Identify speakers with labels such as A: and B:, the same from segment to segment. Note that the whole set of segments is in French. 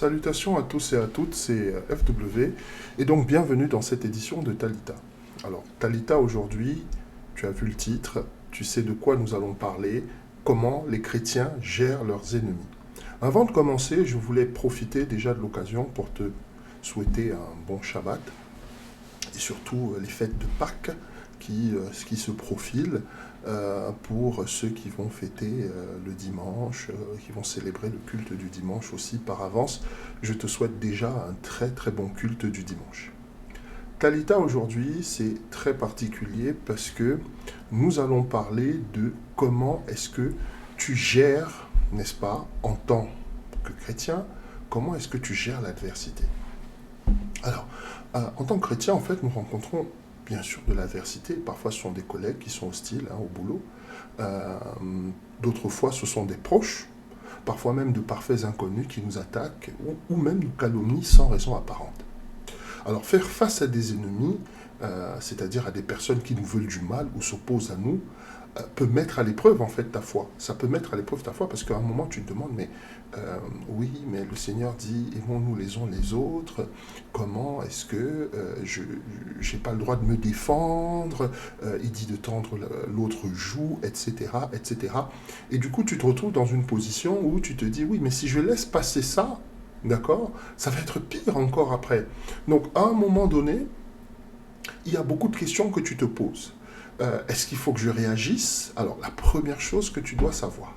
A: Salutations à tous et à toutes, c'est FW, et donc bienvenue dans cette édition de Talita. Alors, Talita, aujourd'hui, tu as vu le titre, tu sais de quoi nous allons parler, comment les chrétiens gèrent leurs ennemis. Avant de commencer, je voulais profiter déjà de l'occasion pour te souhaiter un bon Shabbat, et surtout les fêtes de Pâques qui se profilent pour ceux qui vont fêter le dimanche, qui vont célébrer le culte du dimanche aussi par avance. Je te souhaite déjà un très très bon culte du dimanche. Talita, aujourd'hui, c'est très particulier parce que nous allons parler de comment est-ce que tu gères, n'est-ce pas, en tant que chrétien, comment est-ce que tu gères l'adversité. Alors, en tant que chrétien, en fait, nous rencontrons bien sûr de l'adversité. Parfois, ce sont des collègues qui sont hostiles au boulot. D'autres fois, ce sont des proches. Parfois même de parfaits inconnus qui nous attaquent ou même nous calomnient sans raison apparente. Alors, faire face à des ennemis, c'est-à-dire à des personnes qui nous veulent du mal ou s'opposent à nous, peut mettre à l'épreuve en fait ta foi. Ça peut mettre à l'épreuve ta foi parce qu'à un moment tu te demandes mais oui mais le Seigneur dit aimons-nous les uns les autres, comment est-ce que je n'ai pas le droit de me défendre, il dit de tendre l'autre joue, etc., etc. Et du coup tu te retrouves dans une position où tu te dis oui mais si je laisse passer ça, d'accord, ça va être pire encore après. Donc à un moment donné, il y a beaucoup de questions que tu te poses. Est-ce qu'il faut que je réagisse? Alors, la première chose que tu dois savoir,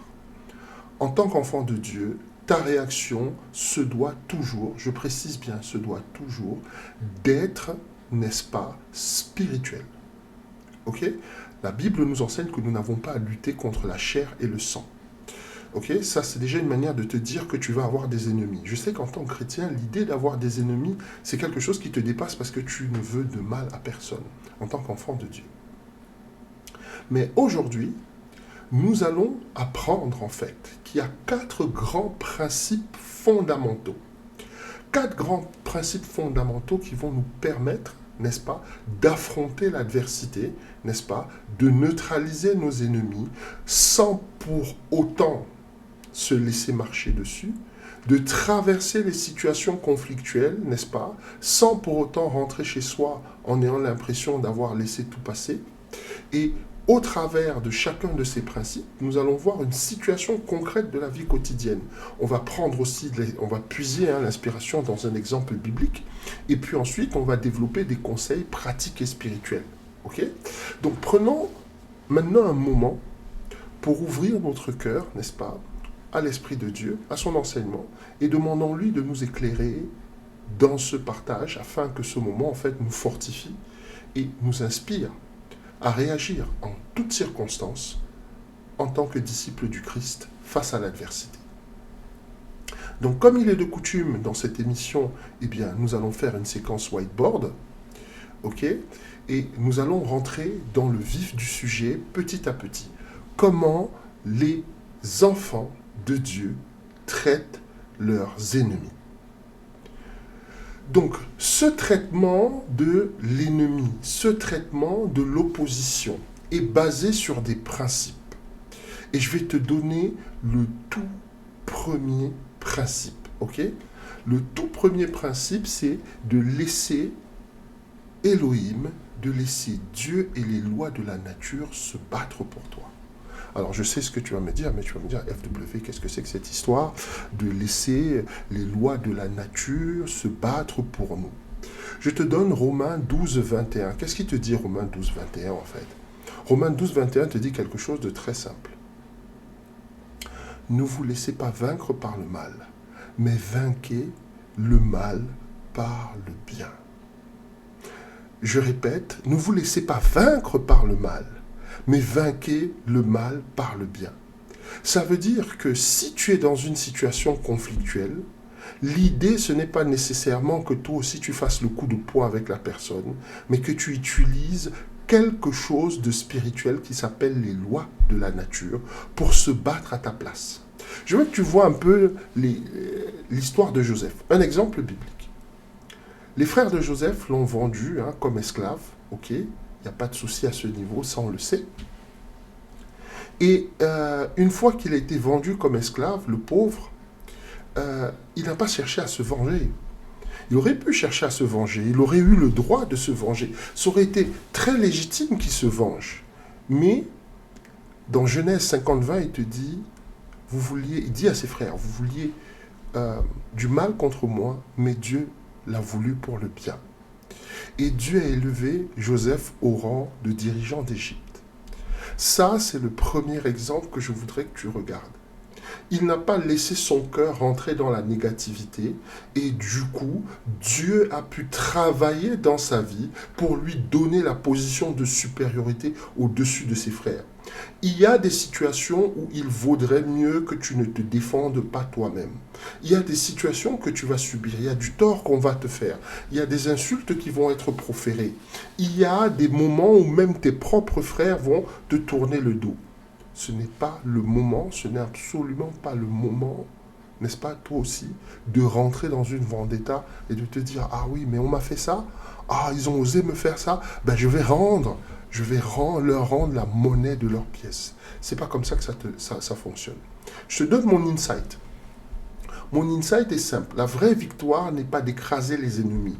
A: en tant qu'enfant de Dieu, ta réaction se doit toujours, je précise bien, se doit toujours d'être, n'est-ce pas, spirituelle. Ok? La Bible nous enseigne que nous n'avons pas à lutter contre la chair et le sang. Ok, ça c'est déjà une manière de te dire que tu vas avoir des ennemis. Je sais qu'en tant que chrétien, l'idée d'avoir des ennemis, c'est quelque chose qui te dépasse parce que tu ne veux de mal à personne, en tant qu'enfant de Dieu. Mais aujourd'hui, nous allons apprendre en fait qu'il y a 4 grands principes fondamentaux. 4 grands principes fondamentaux qui vont nous permettre, n'est-ce pas, d'affronter l'adversité, n'est-ce pas, de neutraliser nos ennemis sans pour autant se laisser marcher dessus, de traverser les situations conflictuelles, n'est-ce pas, sans pour autant rentrer chez soi en ayant l'impression d'avoir laissé tout passer. Et au travers de chacun de ces principes, nous allons voir une situation concrète de la vie quotidienne. On va prendre aussi, on va puiser l'inspiration dans un exemple biblique, et puis ensuite on va développer des conseils pratiques et spirituels. Ok? Donc prenons maintenant un moment pour ouvrir notre cœur, n'est-ce pas, à l'Esprit de Dieu, à son enseignement, et demandons-lui de nous éclairer dans ce partage afin que ce moment en fait nous fortifie et nous inspire à réagir en toutes circonstances en tant que disciples du Christ face à l'adversité. Donc comme il est de coutume dans cette émission, eh bien, nous allons faire une séquence whiteboard, ok, et nous allons rentrer dans le vif du sujet petit à petit. Comment les enfants de Dieu traitent leurs ennemis. Donc, ce traitement de l'ennemi, ce traitement de l'opposition est basé sur des principes. Et je vais te donner le tout premier principe, ok? Le tout premier principe, c'est de laisser Elohim, de laisser Dieu et les lois de la nature se battre pour toi. Alors, je sais ce que tu vas me dire, mais tu vas me dire, FW, qu'est-ce que c'est que cette histoire de laisser les lois de la nature se battre pour nous? Je te donne Romains 12, 21. Qu'est-ce qui te dit Romains 12, 21 en fait? Romains 12, 21 te dit quelque chose de très simple. Ne vous laissez pas vaincre par le mal, mais vainquez le mal par le bien. Je répète, ne vous laissez pas vaincre par le mal, mais vainquez le mal par le bien. Ça veut dire que si tu es dans une situation conflictuelle, l'idée, ce n'est pas nécessairement que toi aussi tu fasses le coup de poing avec la personne, mais que tu utilises quelque chose de spirituel qui s'appelle les lois de la nature pour se battre à ta place. Je veux que tu vois un peu l'histoire de Joseph. Un exemple biblique. Les frères de Joseph l'ont vendu comme esclave, ok? Il n'y a pas de souci à ce niveau, ça on le sait. Et une fois qu'il a été vendu comme esclave, le pauvre, il n'a pas cherché à se venger. Il aurait pu chercher à se venger, il aurait eu le droit de se venger. Ça aurait été très légitime qu'il se venge. Mais dans Genèse 50-20, il te dit, il dit à ses frères, vous vouliez du mal contre moi, mais Dieu l'a voulu pour le bien. Et Dieu a élevé Joseph au rang de dirigeant d'Égypte. Ça, c'est le premier exemple que je voudrais que tu regardes. Il n'a pas laissé son cœur rentrer dans la négativité et du coup, Dieu a pu travailler dans sa vie pour lui donner la position de supériorité au-dessus de ses frères. Il y a des situations où il vaudrait mieux que tu ne te défendes pas toi-même. Il y a des situations que tu vas subir, il y a du tort qu'on va te faire, il y a des insultes qui vont être proférées. Il y a des moments où même tes propres frères vont te tourner le dos. Ce n'est pas le moment, ce n'est absolument pas le moment, n'est-ce pas, toi aussi, de rentrer dans une vendetta et de te dire, ah oui, mais on m'a fait ça, ah, ils ont osé me faire ça, ben je vais leur rendre la monnaie de leurs pièces. C'est pas comme ça que ça fonctionne. Je te donne mon insight. Mon insight est simple. La vraie victoire n'est pas d'écraser les ennemis,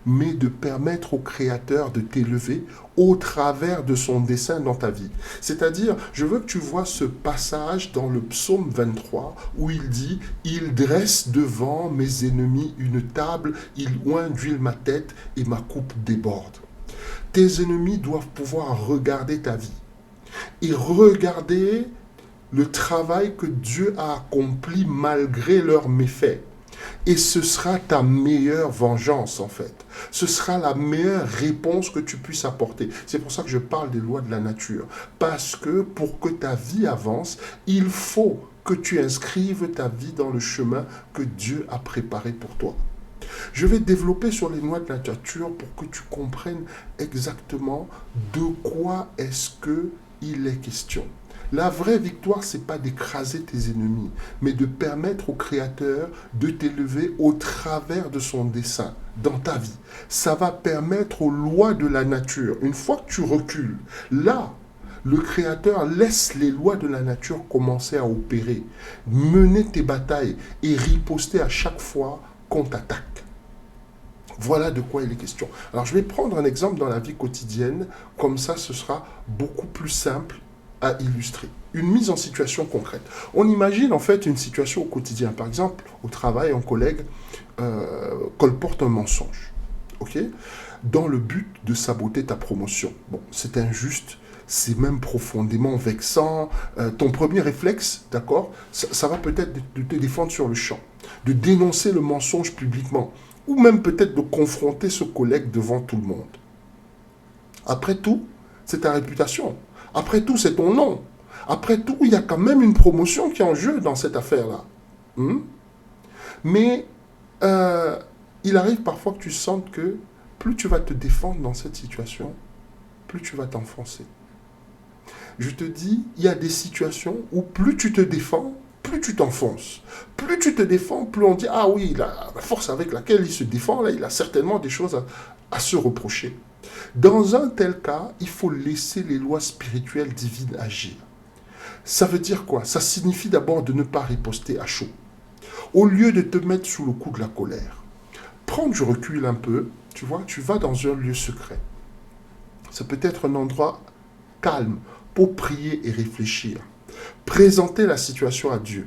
A: mais de permettre au Créateur de t'élever au travers de son dessein dans ta vie. C'est-à-dire, je veux que tu vois ce passage dans le psaume 23 où il dit « Il dresse devant mes ennemis une table, il oint d'huile ma tête et ma coupe déborde. » Tes ennemis doivent pouvoir regarder ta vie et regarder le travail que Dieu a accompli malgré leurs méfaits. Et ce sera ta meilleure vengeance, en fait. Ce sera la meilleure réponse que tu puisses apporter. C'est pour ça que je parle des lois de la nature. Parce que pour que ta vie avance, il faut que tu inscrives ta vie dans le chemin que Dieu a préparé pour toi. Je vais développer sur les lois de la nature pour que tu comprennes exactement de quoi est-ce qu'il est question. La vraie victoire, ce n'est pas d'écraser tes ennemis, mais de permettre au Créateur de t'élever au travers de son dessein dans ta vie. Ça va permettre aux lois de la nature, une fois que tu recules, là, le Créateur laisse les lois de la nature commencer à opérer, mener tes batailles et riposter à chaque fois qu'on t'attaque. Voilà de quoi il est question. Alors, je vais prendre un exemple dans la vie quotidienne, comme ça, ce sera beaucoup plus simple à illustrer. Une mise en situation concrète. On imagine en fait une situation au quotidien. Par exemple, au travail, un collègue colporte un mensonge, ok, dans le but de saboter ta promotion. Bon, c'est injuste, c'est même profondément vexant. Ton premier réflexe, d'accord, ça va peut-être de te défendre sur le champ, de dénoncer le mensonge publiquement, ou même peut-être de confronter ce collègue devant tout le monde. Après tout, c'est ta réputation. Après tout, c'est ton nom. Après tout, il y a quand même une promotion qui est en jeu dans cette affaire-là. Mais il arrive parfois que tu sentes que plus tu vas te défendre dans cette situation, plus tu vas t'enfoncer. Je te dis, il y a des situations où plus tu te défends, plus tu t'enfonces. Plus tu te défends, plus on dit, ah oui, la force avec laquelle il se défend, là, il a certainement des choses à se reprocher. Dans un tel cas, il faut laisser les lois spirituelles divines agir. Ça veut dire quoi? Ça signifie d'abord de ne pas riposter à chaud. Au lieu de te mettre sous le coup de la colère, prends du recul un peu, tu vois, tu vas dans un lieu secret. Ça peut être un endroit calme pour prier et réfléchir. Présenter la situation à Dieu.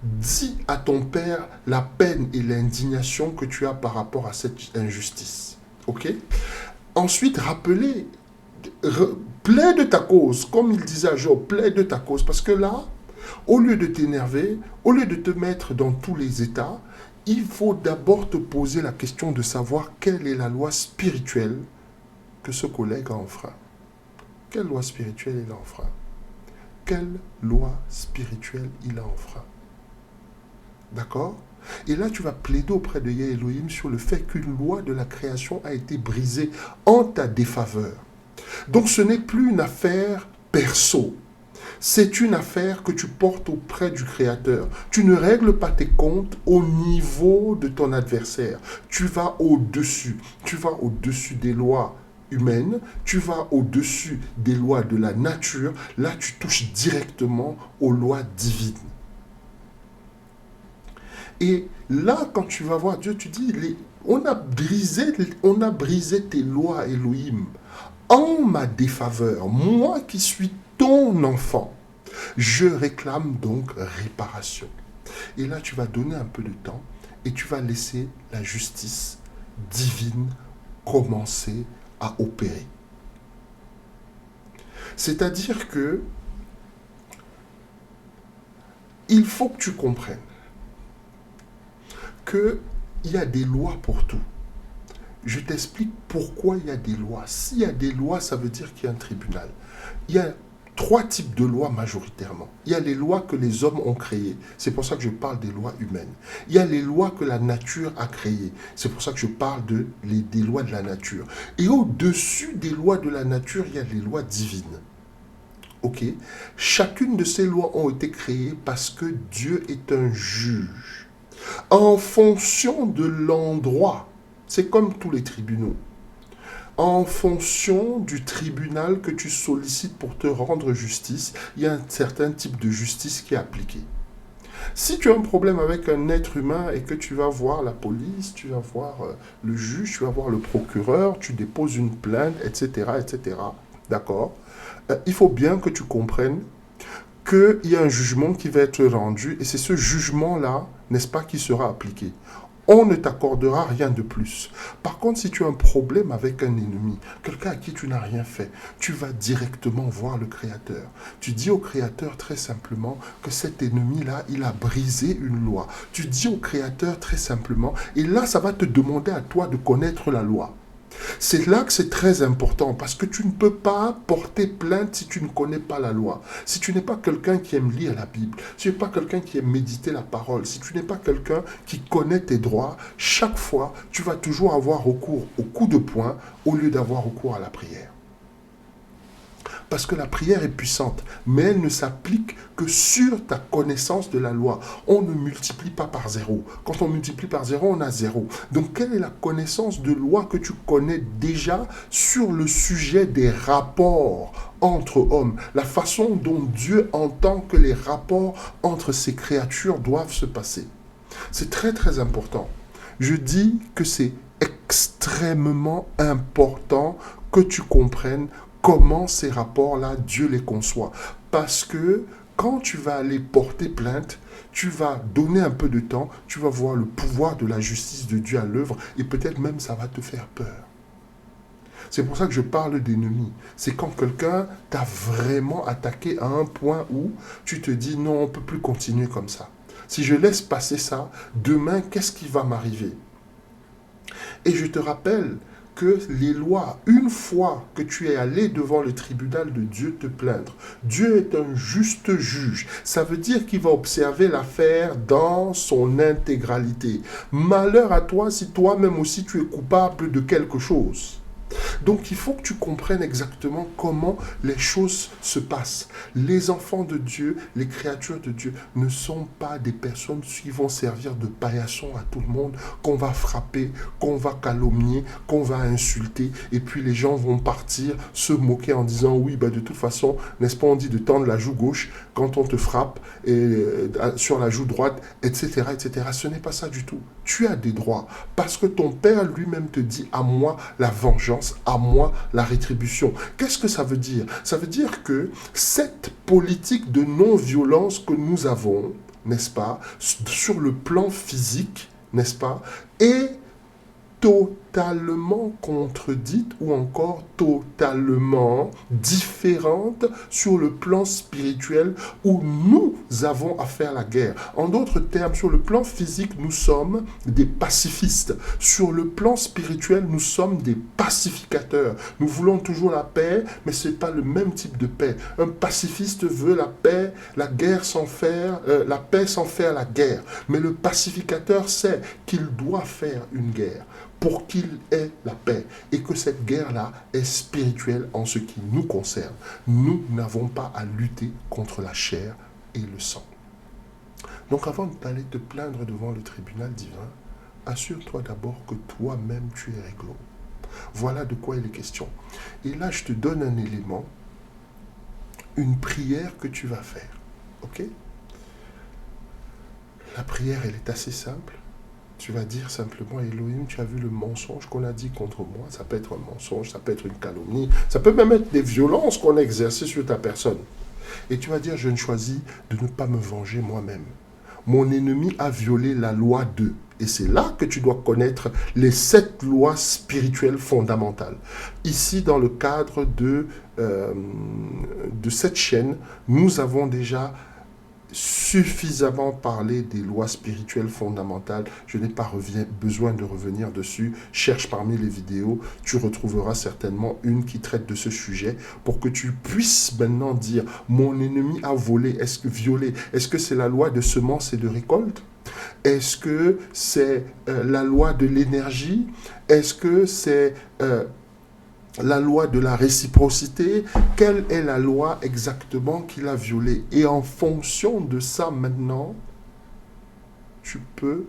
A: Dis à ton Père la peine et l'indignation que tu as par rapport à cette injustice. Ok? Ensuite, rappeler, plaide ta cause, comme il disait à Job, plaide ta cause. Parce que là, au lieu de t'énerver, au lieu de te mettre dans tous les états, il faut d'abord te poser la question de savoir quelle est la loi spirituelle que ce collègue a enfreint. Quelle loi spirituelle il a enfreint? Quelle loi spirituelle il a enfreint? D'accord? Et là, tu vas plaider auprès de Yahweh Elohim sur le fait qu'une loi de la création a été brisée en ta défaveur. Donc, ce n'est plus une affaire perso. C'est une affaire que tu portes auprès du Créateur. Tu ne règles pas tes comptes au niveau de ton adversaire. Tu vas au-dessus. Tu vas au-dessus des lois humaines. Tu vas au-dessus des lois de la nature. Là, tu touches directement aux lois divines. Et là, quand tu vas voir Dieu, tu dis, on a brisé tes lois, Elohim, en ma défaveur. Moi qui suis ton enfant, je réclame donc réparation. Et là, tu vas donner un peu de temps et tu vas laisser la justice divine commencer à opérer. C'est-à-dire que il faut que tu comprennes qu'il y a des lois pour tout. Je t'explique pourquoi il y a des lois. S'il y a des lois, ça veut dire qu'il y a un tribunal. Il y a 3 types de lois majoritairement. Il y a les lois que les hommes ont créées. C'est pour ça que je parle des lois humaines. Il y a les lois que la nature a créées. C'est pour ça que je parle des lois de la nature. Et au-dessus des lois de la nature, il y a les lois divines. Ok? Chacune de ces lois ont été créées parce que Dieu est un juge. En fonction de l'endroit, c'est comme tous les tribunaux. En fonction du tribunal que tu sollicites pour te rendre justice, il y a un certain type de justice qui est appliqué. Si tu as un problème avec un être humain et que tu vas voir la police, tu vas voir le juge, tu vas voir le procureur, tu déposes une plainte, etc., etc., d'accord? Il faut bien que tu comprennes qu'il y a un jugement qui va être rendu et c'est ce jugement-là, n'est-ce pas, qui sera appliqué. On ne t'accordera rien de plus. Par contre, si tu as un problème avec un ennemi, quelqu'un à qui tu n'as rien fait, tu vas directement voir le Créateur. Tu dis au Créateur très simplement que cet ennemi-là, il a brisé une loi. Tu dis au Créateur très simplement, et là, ça va te demander à toi de connaître la loi. C'est là que c'est très important parce que tu ne peux pas porter plainte si tu ne connais pas la loi. Si tu n'es pas quelqu'un qui aime lire la Bible, si tu n'es pas quelqu'un qui aime méditer la parole, si tu n'es pas quelqu'un qui connaît tes droits, chaque fois, tu vas toujours avoir recours au coup de poing au lieu d'avoir recours à la prière. Parce que la prière est puissante, mais elle ne s'applique que sur ta connaissance de la loi. On ne multiplie pas par 0. Quand on multiplie par 0, on a 0. Donc, quelle est la connaissance de loi que tu connais déjà sur le sujet des rapports entre hommes? La façon dont Dieu entend que les rapports entre ces créatures doivent se passer. C'est très, très important. Je dis que c'est extrêmement important que tu comprennes comment ces rapports-là, Dieu les conçoit. Parce que quand tu vas aller porter plainte, tu vas donner un peu de temps, tu vas voir le pouvoir de la justice de Dieu à l'œuvre et peut-être même ça va te faire peur. C'est pour ça que je parle d'ennemi. C'est quand quelqu'un t'a vraiment attaqué à un point où tu te dis non, on ne peut plus continuer comme ça. Si je laisse passer ça, demain, qu'est-ce qui va m'arriver? Et je te rappelle que les lois, une fois que tu es allé devant le tribunal de Dieu te plaindre, Dieu est un juste juge. Ça veut dire qu'il va observer l'affaire dans son intégralité. Malheur à toi si toi-même aussi tu es coupable de quelque chose. Donc il faut que tu comprennes exactement comment les choses se passent. Les enfants de Dieu, les créatures de Dieu ne sont pas des personnes qui vont servir de paillasson à tout le monde, qu'on va frapper, qu'on va calomnier, qu'on va insulter, et puis les gens vont partir se moquer en disant oui, de toute façon, n'est-ce pas, on dit de tendre la joue gauche quand on te frappe et, sur la joue droite, etc., etc. Ce n'est pas ça du tout. Tu as des droits parce que ton Père lui-même te dit à moi la vengeance, à moi la rétribution. Qu'est-ce que ça veut dire? Ça veut dire que cette politique de non-violence que nous avons, n'est-ce pas, sur le plan physique, n'est-ce pas, est totalement contredite ou encore totalement différente sur le plan spirituel où nous avons à faire la guerre. En d'autres termes, sur le plan physique, nous sommes des pacifistes. Sur le plan spirituel, nous sommes des pacificateurs. Nous voulons toujours la paix, mais ce n'est pas le même type de paix. Un pacifiste veut la paix, la guerre sans faire, la paix sans faire la guerre. Mais le pacificateur sait qu'il doit faire une guerre pour qu'il ait la paix et que cette guerre-là est spirituelle en ce qui nous concerne. Nous n'avons pas à lutter contre la chair et le sang. Donc avant d'aller te plaindre devant le tribunal divin, assure-toi d'abord que toi-même tu es réglo. Voilà de quoi il est question. Et là, je te donne un élément, une prière que tu vas faire. Ok? La prière, elle est assez simple. Tu vas dire simplement, Elohim, tu as vu le mensonge qu'on a dit contre moi. Ça peut être un mensonge, ça peut être une calomnie, ça peut même être des violences qu'on a exercées sur ta personne. Et tu vas dire, je ne choisis de ne pas me venger moi-même. Mon ennemi a violé la loi de. Et c'est là que tu dois connaître les 7 lois spirituelles fondamentales. Ici, dans le cadre de cette chaîne, nous avons déjà suffisamment parlé des lois spirituelles fondamentales. Je n'ai pas besoin de revenir dessus. Cherche parmi les vidéos, tu retrouveras certainement une qui traite de ce sujet pour que tu puisses maintenant dire, mon ennemi a volé, est-ce que violé, est-ce que c'est la loi de semence et de récolte? Est-ce que c'est la loi de l'énergie? Est-ce que c'est la loi de la réciprocité? Quelle est la loi exactement qu'il a violée? Et en fonction de ça, maintenant, tu peux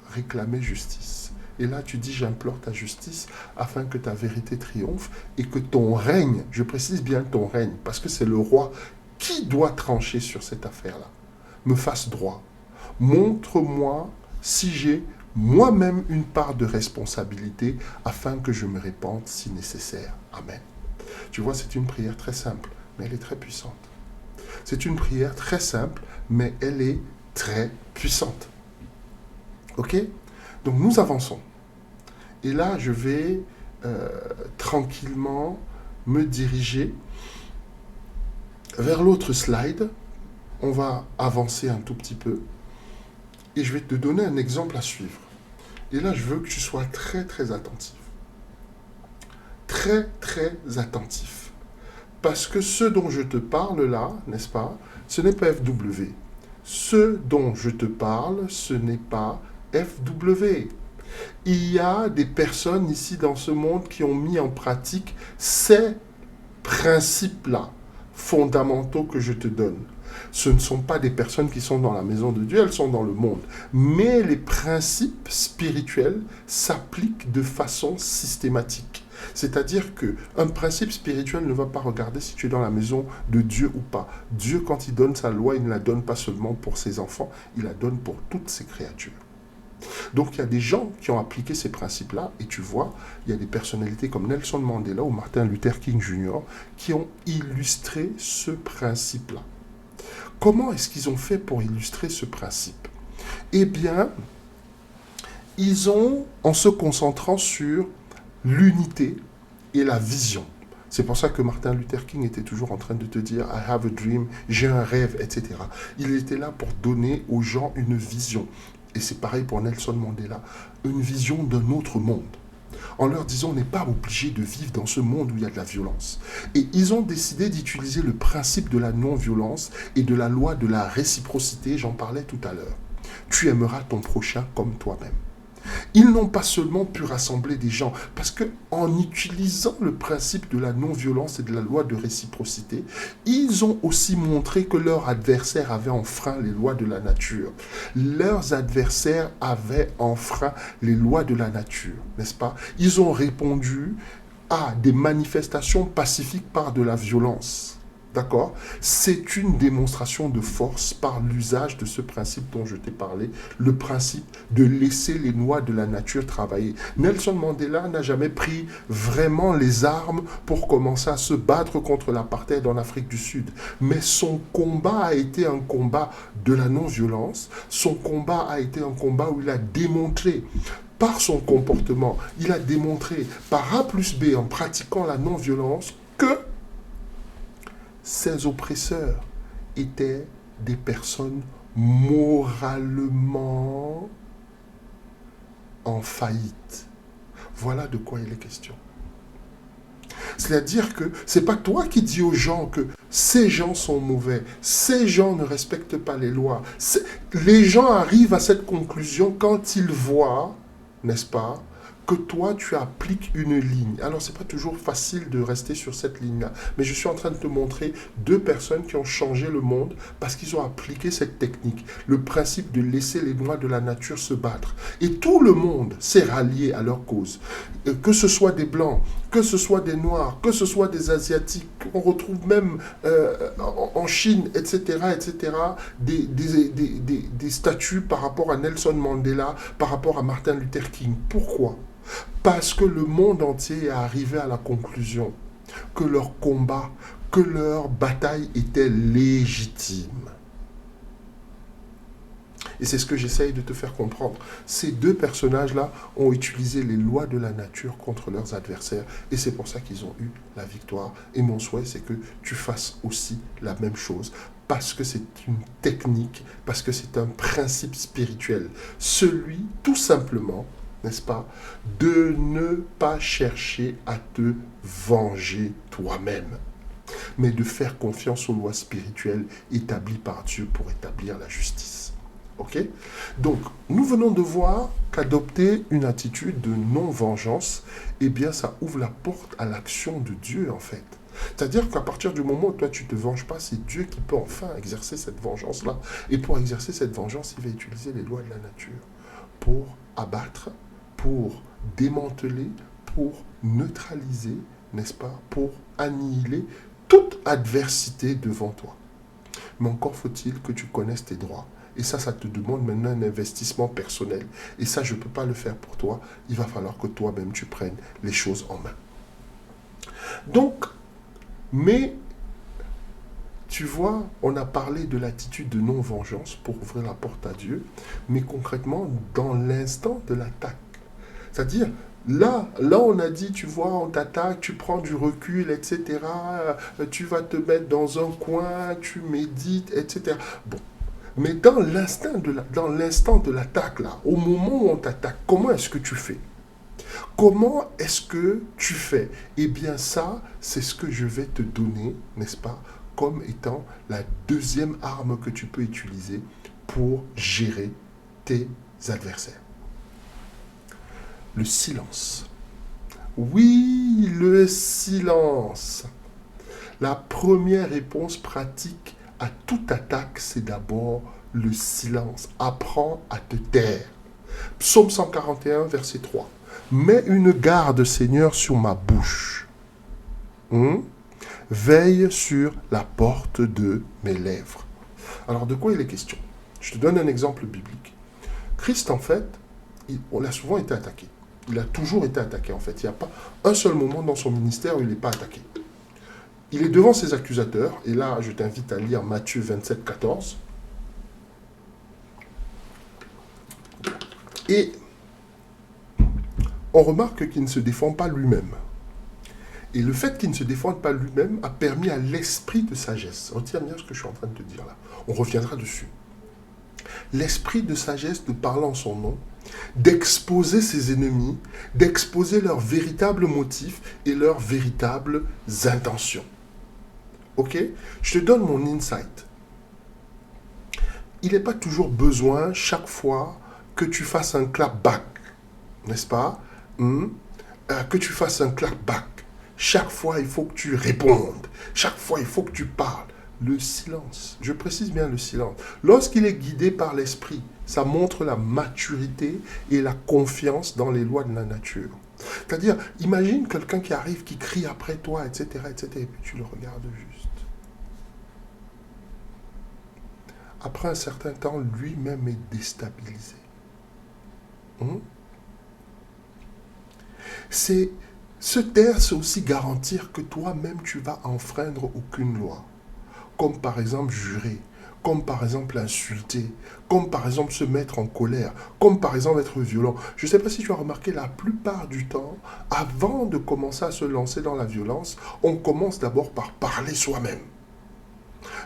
A: réclamer justice. Et là, tu dis, j'implore ta justice afin que ta vérité triomphe et que ton règne, je précise bien ton règne, parce que c'est le roi qui doit trancher sur cette affaire-là, me fasse droit. Montre-moi si j'ai moi-même une part de responsabilité afin que je me répande si nécessaire. Amen. Tu vois, c'est une prière très simple, mais elle est très puissante. C'est une prière très simple, mais elle est très puissante. Ok? Donc nous avançons. Et là, je vais tranquillement me diriger vers l'autre slide. On va avancer un tout petit peu. Et je vais te donner un exemple à suivre. Et là, je veux que tu sois très, très attentif. Très, très attentif. Parce que ce dont je te parle là, n'est-ce pas, ce n'est pas FW. Ce dont je te parle, ce n'est pas FW. Il y a des personnes ici dans ce monde qui ont mis en pratique ces principes-là, fondamentaux que je te donne. Ce ne sont pas des personnes qui sont dans la maison de Dieu, elles sont dans le monde. Mais les principes spirituels s'appliquent de façon systématique. C'est-à-dire qu'un principe spirituel ne va pas regarder si tu es dans la maison de Dieu ou pas. Dieu, quand il donne sa loi, il ne la donne pas seulement pour ses enfants, il la donne pour toutes ses créatures. Donc il y a des gens qui ont appliqué ces principes-là, et tu vois, il y a des personnalités comme Nelson Mandela ou Martin Luther King Jr. qui ont illustré ce principe-là. Comment est-ce qu'ils ont fait pour illustrer ce principe? Eh bien, ils ont, en se concentrant sur l'unité et la vision. C'est pour ça que Martin Luther King était toujours en train de te dire « I have a dream »,« j'ai un rêve », etc. Il était là pour donner aux gens une vision. Et c'est pareil pour Nelson Mandela, une vision d'un autre monde. En leur disant, on n'est pas obligé de vivre dans ce monde où il y a de la violence. Et ils ont décidé d'utiliser le principe de la non-violence et de la loi de la réciprocité, j'en parlais tout à l'heure. Tu aimeras ton prochain comme toi-même. Ils n'ont pas seulement pu rassembler des gens, parce qu'en utilisant le principe de la non-violence et de la loi de réciprocité, ils ont aussi montré que leurs adversaires avaient enfreint les lois de la nature. Leurs adversaires avaient enfreint les lois de la nature, n'est-ce pas? Ils ont répondu à des manifestations pacifiques par de la violence. D'accord? C'est une démonstration de force par l'usage de ce principe dont je t'ai parlé, le principe de laisser les lois de la nature travailler. Nelson Mandela n'a jamais pris vraiment les armes pour commencer à se battre contre l'apartheid en Afrique du Sud. Mais son combat a été un combat de la non-violence. Son combat a été un combat où il a démontré par son comportement, il a démontré par A plus B en pratiquant la non-violence que ces oppresseurs étaient des personnes moralement en faillite. Voilà de quoi il est question. C'est-à-dire que ce n'est pas toi qui dis aux gens que ces gens sont mauvais, ces gens ne respectent pas les lois. Les gens arrivent à cette conclusion quand ils voient, n'est-ce pas, que toi, tu appliques une ligne. Alors, ce n'est pas toujours facile de rester sur cette ligne-là. Mais je suis en train de te montrer 2 personnes qui ont changé le monde parce qu'ils ont appliqué cette technique. Le principe de laisser les lois de la nature se battre. Et tout le monde s'est rallié à leur cause. Que ce soit des Blancs, que ce soit des Noirs, que ce soit des Asiatiques, on retrouve même en Chine, etc., des statuts par rapport à Nelson Mandela, par rapport à Martin Luther King. Pourquoi? Parce que le monde entier est arrivé à la conclusion que leur combat, que leur bataille était légitime. Et c'est ce que j'essaye de te faire comprendre. Ces deux personnages-là ont utilisé les lois de la nature contre leurs adversaires. Et c'est pour ça qu'ils ont eu la victoire. Et mon souhait, c'est que tu fasses aussi la même chose. Parce que c'est une technique, parce que c'est un principe spirituel. Celui, tout simplement, n'est-ce pas, de ne pas chercher à te venger toi-même, mais de faire confiance aux lois spirituelles établies par Dieu pour établir la justice. Ok? Donc, nous venons de voir qu'adopter une attitude de non-vengeance, eh bien, ça ouvre la porte à l'action de Dieu, en fait. C'est-à-dire qu'à partir du moment où toi, tu ne te venges pas, c'est Dieu qui peut enfin exercer cette vengeance-là. Et pour exercer cette vengeance, il va utiliser les lois de la nature pour abattre, pour démanteler, pour neutraliser, n'est-ce pas, pour annihiler toute adversité devant toi. Mais encore faut-il que tu connaisses tes droits. Et ça te demande maintenant un investissement personnel. Et ça, je ne peux pas le faire pour toi. Il va falloir que toi-même, tu prennes les choses en main. Donc, mais, tu vois, on a parlé de l'attitude de non-vengeance pour ouvrir la porte à Dieu, mais concrètement, dans l'instant de l'attaque. C'est-à-dire, là, on a dit, tu vois, on t'attaque, tu prends du recul, etc. Tu vas te mettre dans un coin, tu médites, etc. Bon. Mais dans l'instant de l'attaque, là, au moment où on t'attaque, comment est-ce que tu fais? Comment est-ce que tu fais? Eh bien ça, c'est ce que je vais te donner, n'est-ce pas, comme étant la deuxième arme que tu peux utiliser pour gérer tes adversaires. Le silence. Oui, le silence. La première réponse pratique à toute attaque, c'est d'abord le silence. Apprends à te taire. Psaume 141, verset 3. Mets une garde, Seigneur, sur ma bouche. Veille sur la porte de mes lèvres. Alors, de quoi il est question? Je te donne un exemple biblique. Christ, en fait, on a souvent été attaqué. Il a toujours été attaqué, en fait. Il n'y a pas un seul moment dans son ministère où il n'est pas attaqué. Il est devant ses accusateurs, et là, je t'invite à lire Matthieu 27, 14. Et on remarque qu'il ne se défend pas lui-même. Et le fait qu'il ne se défende pas lui-même a permis à l'esprit de sagesse. Retiens bien ce que je suis en train de te dire là. On reviendra dessus. L'esprit de sagesse de parler en son nom, d'exposer ses ennemis, d'exposer leurs véritables motifs et leurs véritables intentions. Ok? Je te donne mon insight. Il n'est pas toujours besoin, chaque fois, que tu fasses un clap back. N'est-ce pas? Que tu fasses un clap back. Chaque fois, il faut que tu répondes. Chaque fois, il faut que tu parles. Le silence. Je précise bien le silence. Lorsqu'il est guidé par l'esprit, ça montre la maturité et la confiance dans les lois de la nature. C'est-à-dire, imagine quelqu'un qui arrive, qui crie après toi, etc., etc., et puis tu le regardes juste. Après un certain temps, lui-même est déstabilisé. C'est se taire, c'est aussi garantir que toi-même, tu vas enfreindre aucune loi. Comme par exemple jurer, comme par exemple insulter, comme par exemple se mettre en colère, comme par exemple être violent. Je ne sais pas si tu as remarqué, la plupart du temps, avant de commencer à se lancer dans la violence, on commence d'abord par parler soi-même.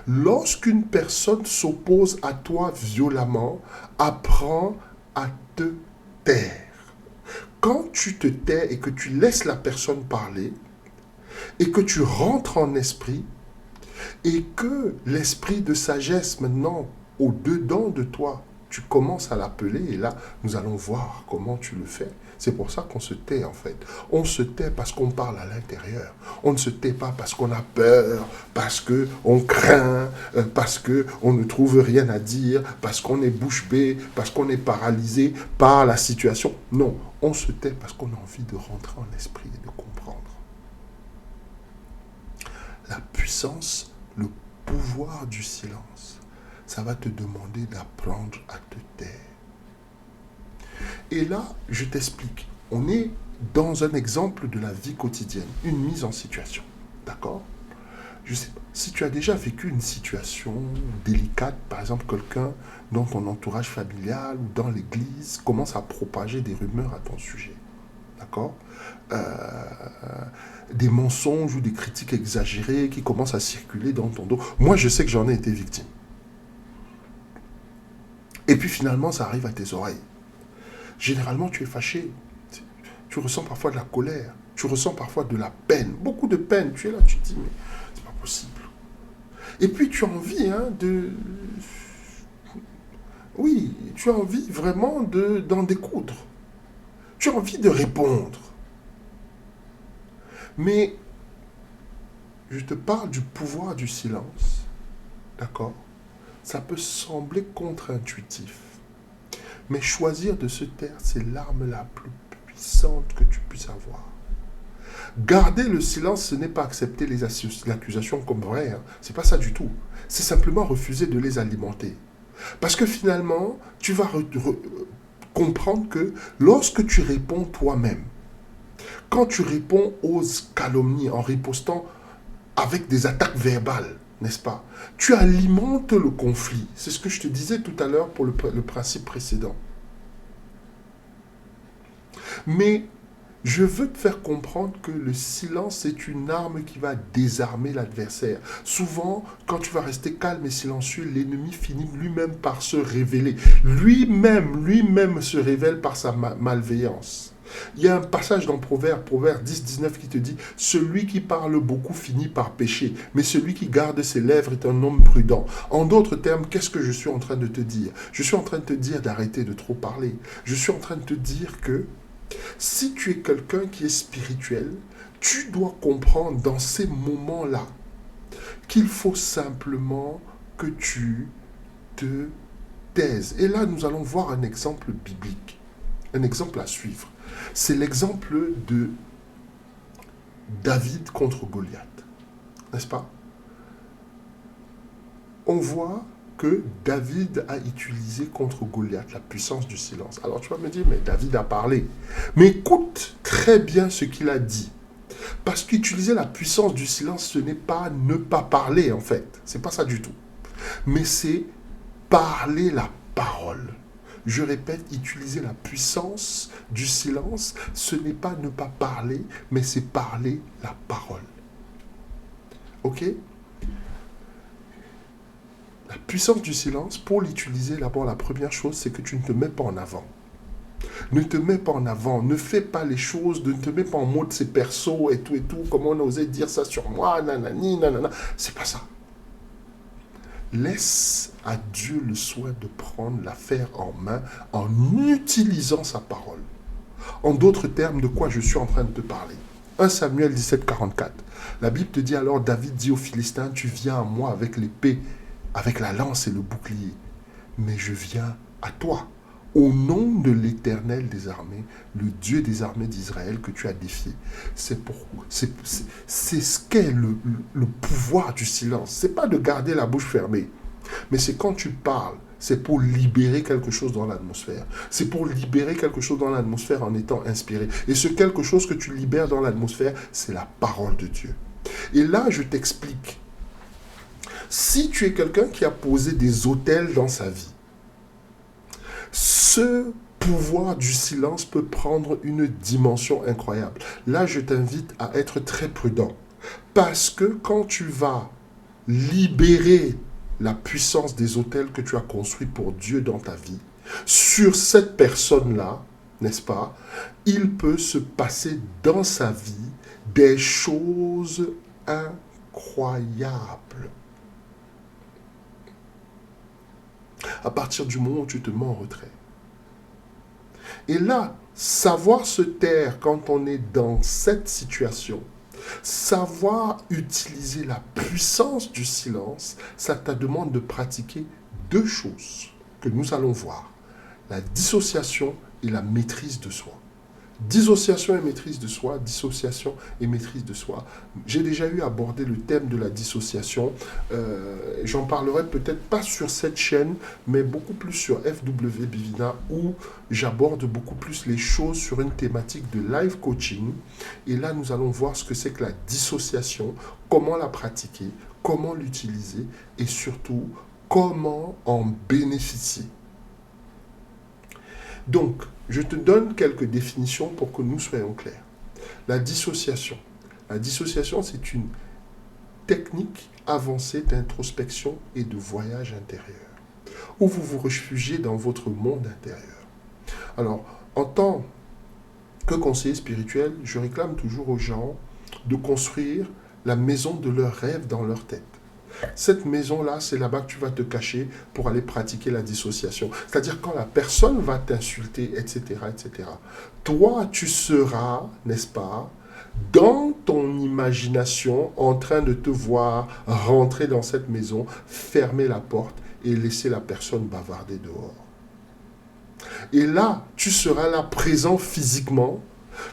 A: Lorsqu'une personne s'oppose à toi violemment, apprends à te taire. Quand tu te tais et que tu laisses la personne parler, et que tu rentres en esprit, et que l'esprit de sagesse maintenant, au-dedans de toi, Tu commences à l'appeler et là, nous allons voir comment tu le fais. C'est pour ça qu'on se tait en fait. On se tait parce qu'on parle à l'intérieur. On ne se tait pas parce qu'on a peur, parce qu'on craint, parce qu'on ne trouve rien à dire, parce qu'on est bouche bée, parce qu'on est paralysé par la situation. Non, on se tait parce qu'on a envie de rentrer en esprit et de comprendre. La puissance, le pouvoir du silence, ça va te demander d'apprendre à te taire. Et là, je t'explique. On est dans un exemple de la vie quotidienne, une mise en situation. D'accord? Je sais pas. Si tu as déjà vécu une situation délicate, par exemple quelqu'un dans ton entourage familial ou dans l'église commence à propager des rumeurs à ton sujet. D'accord? Des mensonges ou des critiques exagérées qui commencent à circuler dans ton dos. Moi, je sais que j'en ai été victime. Et puis finalement, ça arrive à tes oreilles. Généralement, tu es fâché. Tu ressens parfois de la colère. Tu ressens parfois de la peine. Beaucoup de peine. Tu es là, tu te dis, mais c'est pas possible. Et puis, tu as envie de... Oui, tu as envie vraiment d'en découdre. Tu as envie de répondre. Mais je te parle du pouvoir du silence. D'accord? Ça peut sembler contre-intuitif. Mais choisir de se taire, c'est l'arme la plus puissante que tu puisses avoir. Garder le silence, ce n'est pas accepter les accusations comme vraies. Ce n'est pas ça du tout. C'est simplement refuser de les alimenter. Parce que finalement, tu vas comprendre que lorsque tu réponds toi-même, quand tu réponds aux calomnies en ripostant avec des attaques verbales, n'est-ce pas? Tu alimentes le conflit. C'est ce que je te disais tout à l'heure pour le principe précédent. Mais je veux te faire comprendre que le silence est une arme qui va désarmer l'adversaire. Souvent, quand tu vas rester calme et silencieux, l'ennemi finit lui-même par se révéler. Lui-même se révèle par sa malveillance. Il y a un passage dans Proverbe 10, 19 qui te dit « Celui qui parle beaucoup finit par pécher, mais celui qui garde ses lèvres est un homme prudent. » En d'autres termes, qu'est-ce que je suis en train de te dire? Je suis en train de te dire d'arrêter de trop parler. Je suis en train de te dire que si tu es quelqu'un qui est spirituel, tu dois comprendre dans ces moments-là qu'il faut simplement que tu te taises. Et là, nous allons voir un exemple biblique, un exemple à suivre. C'est l'exemple de David contre Goliath, n'est-ce pas? On voit que David a utilisé contre Goliath la puissance du silence. Alors tu vas me dire, mais David a parlé. Mais écoute très bien ce qu'il a dit. Parce qu'utiliser la puissance du silence, ce n'est pas ne pas parler en fait. C'est pas ça du tout. Mais c'est parler la parole. Je répète, utiliser la puissance du silence, ce n'est pas ne pas parler, mais c'est parler la parole. Ok? La puissance du silence, pour l'utiliser, d'abord, la première chose, c'est que tu ne te mets pas en avant. Ne te mets pas en avant, ne fais pas les choses, ne te mets pas en mode c'est perso et tout, comment on osait dire ça sur moi, nanani, nanana. C'est pas ça. Laisse à Dieu le soin de prendre l'affaire en main en utilisant sa parole. En d'autres termes, de quoi je suis en train de te parler. 1 Samuel 17, 44. La Bible te dit alors, David dit aux Philistins, tu viens à moi avec l'épée, avec la lance et le bouclier. Mais je viens à toi, au nom de l'Éternel des armées, le Dieu des armées d'Israël que tu as défié. C'est ce qu'est le pouvoir du silence. Ce n'est pas de garder la bouche fermée, mais c'est quand tu parles, c'est pour libérer quelque chose dans l'atmosphère. C'est pour libérer quelque chose dans l'atmosphère en étant inspiré. Et ce quelque chose que tu libères dans l'atmosphère, c'est la parole de Dieu. Et là, je t'explique. Si tu es quelqu'un qui a posé des autels dans sa vie, ce pouvoir du silence peut prendre une dimension incroyable. Là, je t'invite à être très prudent. Parce que quand tu vas libérer la puissance des autels que tu as construits pour Dieu dans ta vie, sur cette personne-là, n'est-ce pas, il peut se passer dans sa vie des choses incroyables. à partir du moment où tu te mets en retrait. Et là, savoir se taire quand on est dans cette situation, savoir utiliser la puissance du silence, ça te demande de pratiquer deux choses que nous allons voir. La dissociation et la maîtrise de soi. Dissociation et maîtrise de soi, dissociation et maîtrise de soi. J'ai déjà eu abordé le thème de la dissociation. J'en parlerai peut-être pas sur cette chaîne, mais beaucoup plus sur FW Bivina, où j'aborde beaucoup plus les choses sur une thématique de live coaching. Et là, nous allons voir ce que c'est que la dissociation, comment la pratiquer, comment l'utiliser et surtout comment en bénéficier. Donc, je te donne quelques définitions pour que nous soyons clairs. La dissociation. La dissociation, c'est une technique avancée d'introspection et de voyage intérieur, où vous vous réfugiez dans votre monde intérieur. Alors, en tant que conseiller spirituel, je réclame toujours aux gens de construire la maison de leurs rêves dans leur tête. Cette maison-là, c'est là-bas que tu vas te cacher pour aller pratiquer la dissociation. C'est-à-dire quand la personne va t'insulter, etc., etc. Toi, tu seras, n'est-ce pas, dans ton imagination, en train de te voir rentrer dans cette maison, fermer la porte et laisser la personne bavarder dehors. Et là, tu seras là présent physiquement,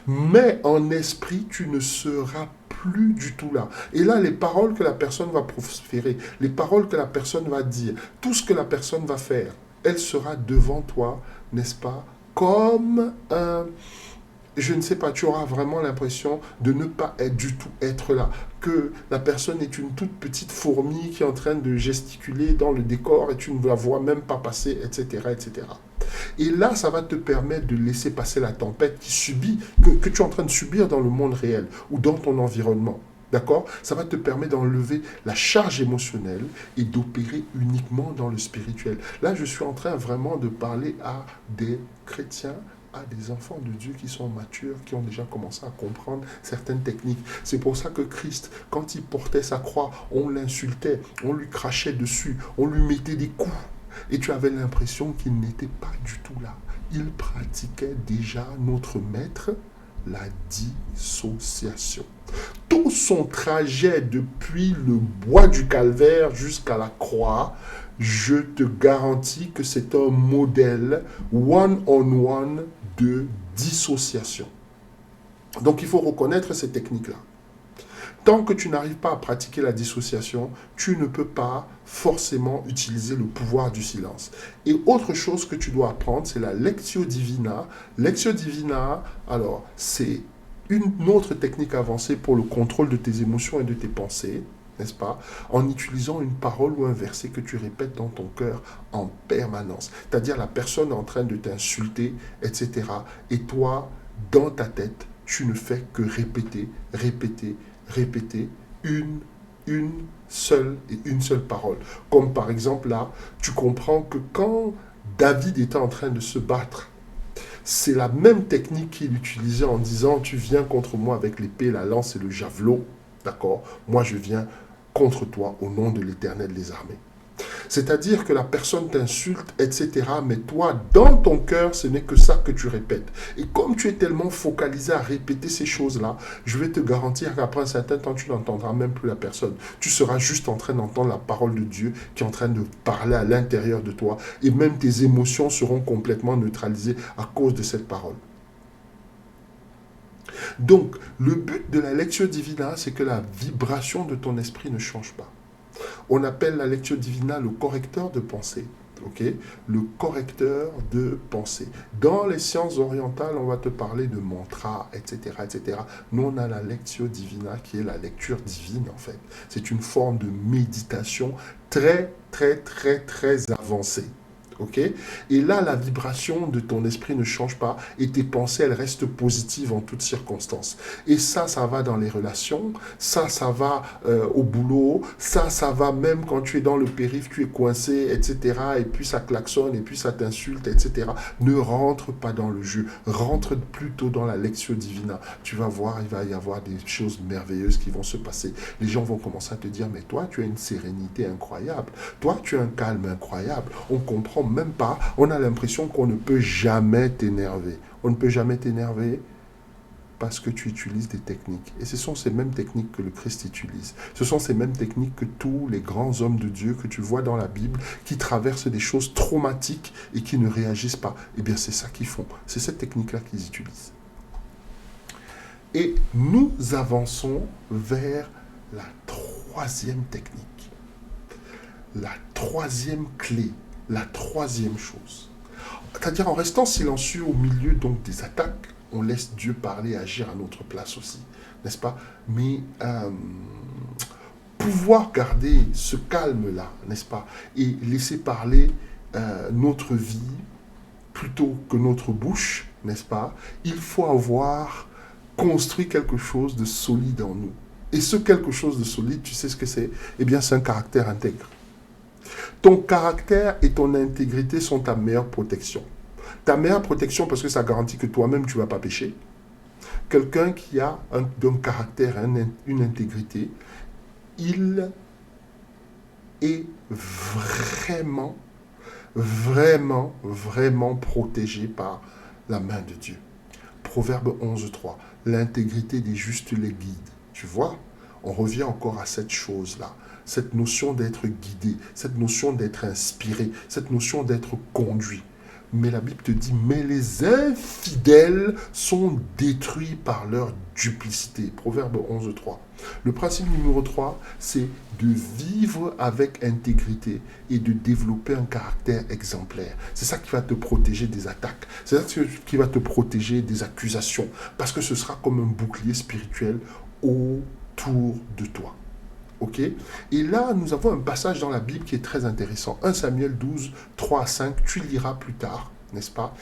A: mais en esprit, tu ne seras plus du tout là. Et là, les paroles que la personne va proférer, les paroles que la personne va dire, tout ce que la personne va faire, elle sera devant toi, n'est-ce pas, comme un... Je ne sais pas, tu auras vraiment l'impression de ne pas être du tout être là. Que la personne est une toute petite fourmi qui est en train de gesticuler dans le décor et tu ne la vois même pas passer, etc., etc. Et là, ça va te permettre de laisser passer la tempête que tu es en train de subir dans le monde réel ou dans ton environnement. D'accord? Ça va te permettre d'enlever la charge émotionnelle et d'opérer uniquement dans le spirituel. Là, je suis en train vraiment de parler à des chrétiens, à des enfants de Dieu qui sont matures, qui ont déjà commencé à comprendre certaines techniques. C'est pour ça que Christ, quand il portait sa croix, on l'insultait, on lui crachait dessus, on lui mettait des coups. Et tu avais l'impression qu'il n'était pas du tout là. Il pratiquait déjà notre maître, la dissociation. Tout son trajet depuis le bois du calvaire jusqu'à la croix, je te garantis que c'est un modèle one-on-one de dissociation. Donc il faut reconnaître ces techniques-là. Tant que tu n'arrives pas à pratiquer la dissociation, tu ne peux pas forcément utiliser le pouvoir du silence. Et autre chose que tu dois apprendre, c'est la Lectio Divina. Lectio Divina, alors, c'est une autre technique avancée pour le contrôle de tes émotions et de tes pensées, n'est-ce pas? En utilisant une parole ou un verset que tu répètes dans ton cœur en permanence. C'est-à-dire la personne est en train de t'insulter, etc. Et toi, dans ta tête, tu ne fais que répéter une seule parole. Comme par exemple là, tu comprends que quand David était en train de se battre, c'est la même technique qu'il utilisait en disant, tu viens contre moi avec l'épée, la lance et le javelot, d'accord? Moi je viens contre toi au nom de l'Éternel des armées. C'est-à-dire que la personne t'insulte, etc. Mais toi, dans ton cœur, ce n'est que ça que tu répètes. Et comme tu es tellement focalisé à répéter ces choses-là, je vais te garantir qu'après un certain temps, tu n'entendras même plus la personne. Tu seras juste en train d'entendre la parole de Dieu qui est en train de parler à l'intérieur de toi. Et même tes émotions seront complètement neutralisées à cause de cette parole. Donc, le but de la Lectio Divina, c'est que la vibration de ton esprit ne change pas. On appelle la Lectio Divina le correcteur de pensée. Okay? Le correcteur de pensée. Dans les sciences orientales, on va te parler de mantra, etc., etc. Nous, on a la Lectio Divina qui est la lecture divine, en fait. C'est une forme de méditation très, très, très, très avancée. Okay? Et là, la vibration de ton esprit ne change pas et tes pensées, elles restent positives en toutes circonstances. Et ça va dans les relations, ça va au boulot, ça va même quand tu es dans le périph', tu es coincé, etc. Et puis ça klaxonne, et puis ça t'insulte, etc. Ne rentre pas dans le jeu, rentre plutôt dans la Lectio Divina. Tu vas voir, il va y avoir des choses merveilleuses qui vont se passer. Les gens vont commencer à te dire, mais toi, tu as une sérénité incroyable. Toi, tu as un calme incroyable. On comprend même pas, on a l'impression qu'on ne peut jamais t'énerver. On ne peut jamais t'énerver parce que tu utilises des techniques. Et ce sont ces mêmes techniques que le Christ utilise. Ce sont ces mêmes techniques que tous les grands hommes de Dieu que tu vois dans la Bible, qui traversent des choses traumatiques et qui ne réagissent pas. Eh bien, c'est ça qu'ils font. C'est cette technique-là qu'ils utilisent. Et nous avançons vers la troisième technique, la troisième clé, la troisième chose. C'est-à-dire en restant silencieux au milieu donc des attaques, on laisse Dieu parler, agir à notre place aussi, n'est-ce pas? Mais pouvoir garder ce calme-là, n'est-ce pas? Et laisser parler notre vie plutôt que notre bouche, n'est-ce pas? Il faut avoir construit quelque chose de solide en nous. Et ce quelque chose de solide, tu sais ce que c'est? Eh bien, c'est un caractère intègre. Ton caractère et ton intégrité sont ta meilleure protection. Ta meilleure protection parce que ça garantit que toi-même, tu ne vas pas pécher. Quelqu'un qui a un caractère, une intégrité, il est vraiment, vraiment, vraiment protégé par la main de Dieu. Proverbe 11.3, l'intégrité des justes les guide. Tu vois, on revient encore à cette chose-là, cette notion d'être guidé, cette notion d'être inspiré, cette notion d'être conduit. Mais la Bible te dit, mais les infidèles sont détruits par leur duplicité. Proverbe 11.3. Le principe numéro 3, c'est de vivre avec intégrité et de développer un caractère exemplaire. C'est ça qui va te protéger des attaques. C'est ça qui va te protéger des accusations. Parce que ce sera comme un bouclier spirituel autour de toi. Ok? Et là, nous avons un passage dans la Bible qui est très intéressant. 1 Samuel 12, 3 à 5, tu liras plus tard, n'est-ce pas?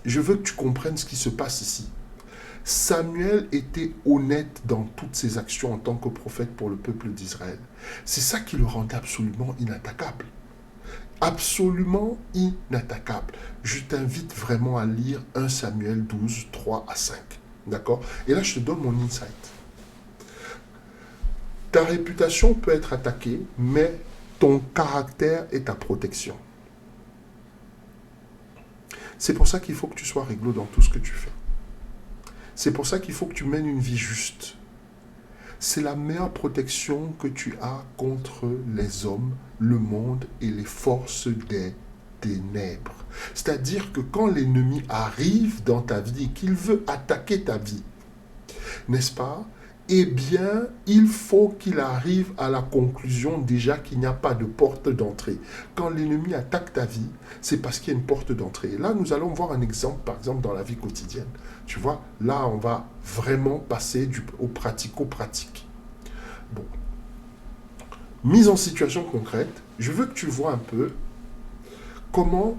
A: Je veux que tu comprennes ce qui se passe ici. Samuel était honnête dans toutes ses actions en tant que prophète pour le peuple d'Israël. C'est ça qui le rendait absolument inattaquable. Absolument inattaquable. Je t'invite vraiment à lire 1 Samuel 12, 3 à 5. D'accord? Et là, je te donne mon insight. Ta réputation peut être attaquée, mais ton caractère est ta protection. C'est pour ça qu'il faut que tu sois réglo dans tout ce que tu fais. C'est pour ça qu'il faut que tu mènes une vie juste. C'est la meilleure protection que tu as contre les hommes, le monde et les forces des ténèbres. C'est-à-dire que quand l'ennemi arrive dans ta vie et qu'il veut attaquer ta vie, n'est-ce pas? Eh bien, il faut qu'il arrive à la conclusion déjà qu'il n'y a pas de porte d'entrée. Quand l'ennemi attaque ta vie, c'est parce qu'il y a une porte d'entrée. Là, nous allons voir un exemple, par exemple, dans la vie quotidienne. Tu vois, là, on va vraiment passer au pratico-pratique. Bon. Mise en situation concrète, je veux que tu vois un peu comment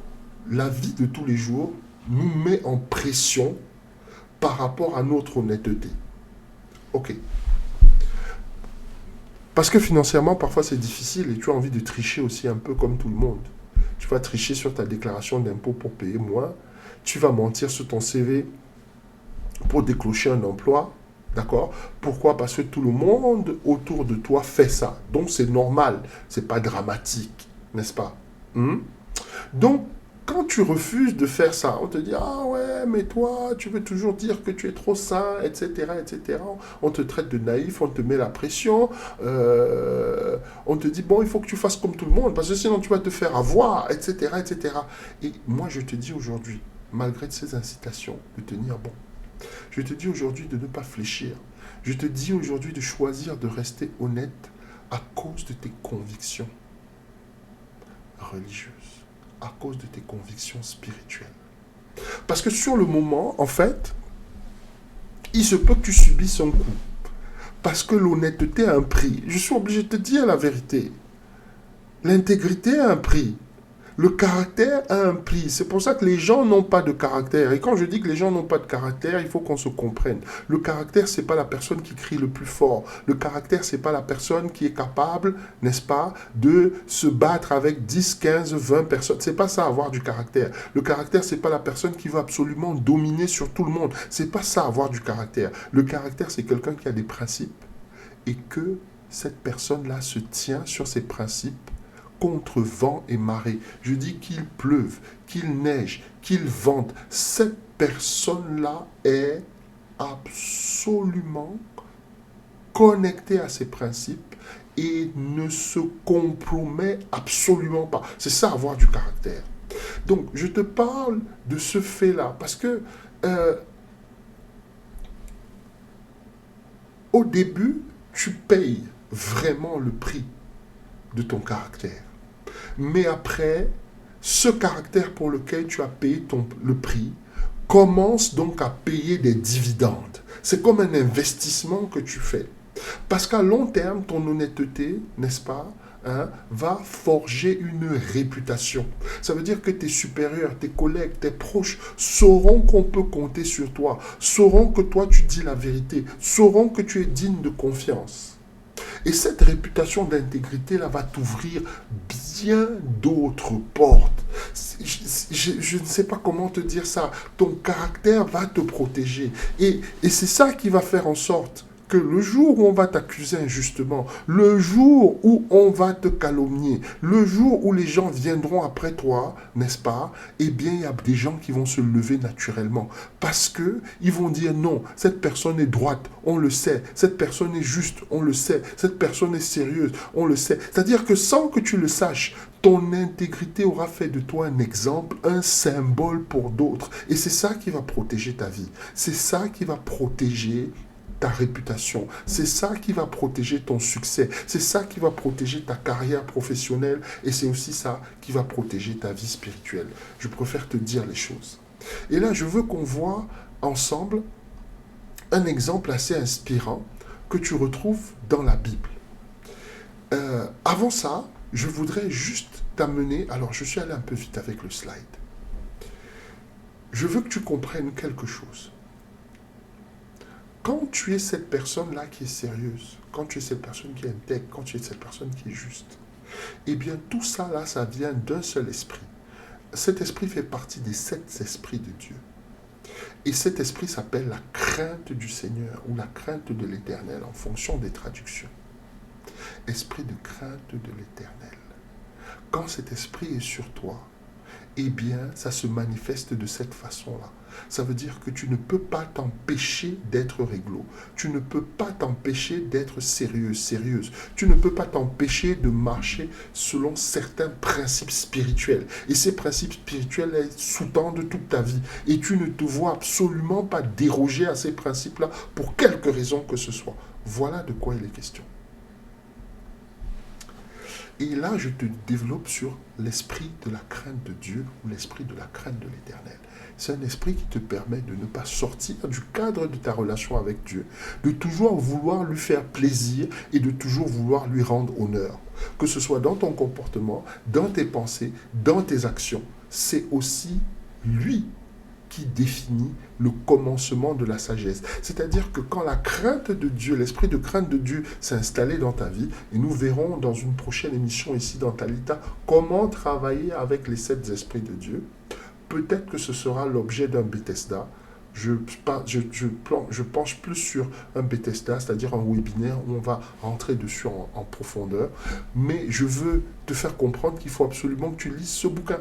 A: la vie de tous les jours nous met en pression par rapport à notre honnêteté. Ok. Parce que financièrement, parfois c'est difficile et tu as envie de tricher aussi un peu comme tout le monde. Tu vas tricher sur ta déclaration d'impôt pour payer moins. Tu vas mentir sur ton CV pour décrocher un emploi. D'accord? Pourquoi? Parce que tout le monde autour de toi fait ça. Donc c'est normal. C'est pas dramatique. N'est-ce pas? Donc, quand tu refuses de faire ça, on te dit, ah ouais, mais toi, tu veux toujours dire que tu es trop sain, etc., etc. On te traite de naïf, on te met la pression, on te dit, bon, il faut que tu fasses comme tout le monde, parce que sinon tu vas te faire avoir, etc., etc. Et moi, je te dis aujourd'hui, malgré ces incitations, de tenir bon. Je te dis aujourd'hui de ne pas fléchir. Je te dis aujourd'hui de choisir de rester honnête à cause de tes convictions religieuses, à cause de tes convictions spirituelles. Parce que sur le moment, en fait, il se peut que tu subisses un coup. Parce que l'honnêteté a un prix. Je suis obligé de te dire la vérité. L'intégrité a un prix. Le caractère a un prix. C'est pour ça que les gens n'ont pas de caractère. Et quand je dis que les gens n'ont pas de caractère, il faut qu'on se comprenne. Le caractère, ce n'est pas la personne qui crie le plus fort. Le caractère, ce n'est pas la personne qui est capable, n'est-ce pas, de se battre avec 10, 15, 20 personnes. Ce n'est pas ça, avoir du caractère. Le caractère, ce n'est pas la personne qui veut absolument dominer sur tout le monde. Ce n'est pas ça, avoir du caractère. Le caractère, c'est quelqu'un qui a des principes et que cette personne-là se tient sur ses principes contre vent et marée. Je dis qu'il pleuve, qu'il neige, qu'il vente. Cette personne-là est absolument connectée à ses principes et ne se compromet absolument pas. C'est ça, avoir du caractère. Donc, je te parle de ce fait-là parce que au début, tu payes vraiment le prix de ton caractère. Mais après, ce caractère pour lequel tu as payé le prix commence donc à payer des dividendes. C'est comme un investissement que tu fais. Parce qu'à long terme, ton honnêteté, n'est-ce pas, va forger une réputation. Ça veut dire que tes supérieurs, tes collègues, tes proches sauront qu'on peut compter sur toi, sauront que toi tu dis la vérité, sauront que tu es digne de confiance. Et cette réputation d'intégrité là va t'ouvrir bien d'autres portes. Je ne sais pas comment te dire ça. Ton caractère va te protéger. Et c'est ça qui va faire en sorte que le jour où on va t'accuser injustement, le jour où on va te calomnier, le jour où les gens viendront après toi, n'est-ce pas? Eh bien, il y a des gens qui vont se lever naturellement parce que ils vont dire non, cette personne est droite, on le sait, cette personne est juste, on le sait, cette personne est sérieuse, on le sait. C'est-à-dire que sans que tu le saches, ton intégrité aura fait de toi un exemple, un symbole pour d'autres. Et c'est ça qui va protéger ta vie. C'est ça qui va protéger ta réputation. C'est ça qui va protéger ton succès. C'est ça qui va protéger ta carrière professionnelle. Et c'est aussi ça qui va protéger ta vie spirituelle. Je préfère te dire les choses. Et là, je veux qu'on voit ensemble un exemple assez inspirant que tu retrouves dans la Bible. Avant ça, je voudrais juste t'amener... Alors, je suis allé un peu vite avec le slide. Je veux que tu comprennes quelque chose. Quand tu es cette personne-là qui est sérieuse, quand tu es cette personne qui est intègre, quand tu es cette personne qui est juste, eh bien tout ça là, ça vient d'un seul esprit. Cet esprit fait partie des 7 esprits de Dieu. Et cet esprit s'appelle la crainte du Seigneur ou la crainte de l'Éternel en fonction des traductions. Esprit de crainte de l'Éternel. Quand cet esprit est sur toi, eh bien, ça se manifeste de cette façon-là. Ça veut dire que tu ne peux pas t'empêcher d'être réglo. Tu ne peux pas t'empêcher d'être sérieux, sérieuse. Tu ne peux pas t'empêcher de marcher selon certains principes spirituels. Et ces principes spirituels sous-tendent toute ta vie. Et tu ne te vois absolument pas déroger à ces principes-là pour quelque raison que ce soit. Voilà de quoi il est question. Et là, je te développe sur l'esprit de la crainte de Dieu ou l'esprit de la crainte de l'Éternel. C'est un esprit qui te permet de ne pas sortir du cadre de ta relation avec Dieu, de toujours vouloir lui faire plaisir et de toujours vouloir lui rendre honneur. Que ce soit dans ton comportement, dans tes pensées, dans tes actions, c'est aussi lui qui définit le commencement de la sagesse. C'est-à-dire que quand la crainte de Dieu, l'esprit de crainte de Dieu s'est installé dans ta vie, et nous verrons dans une prochaine émission ici dans Talita comment travailler avec les 7 esprits de Dieu, peut-être que ce sera l'objet d'un Bethesda. Je penche plus sur un Bethesda, c'est-à-dire un webinaire où on va rentrer dessus en profondeur. Mais je veux te faire comprendre qu'il faut absolument que tu lises ce bouquin.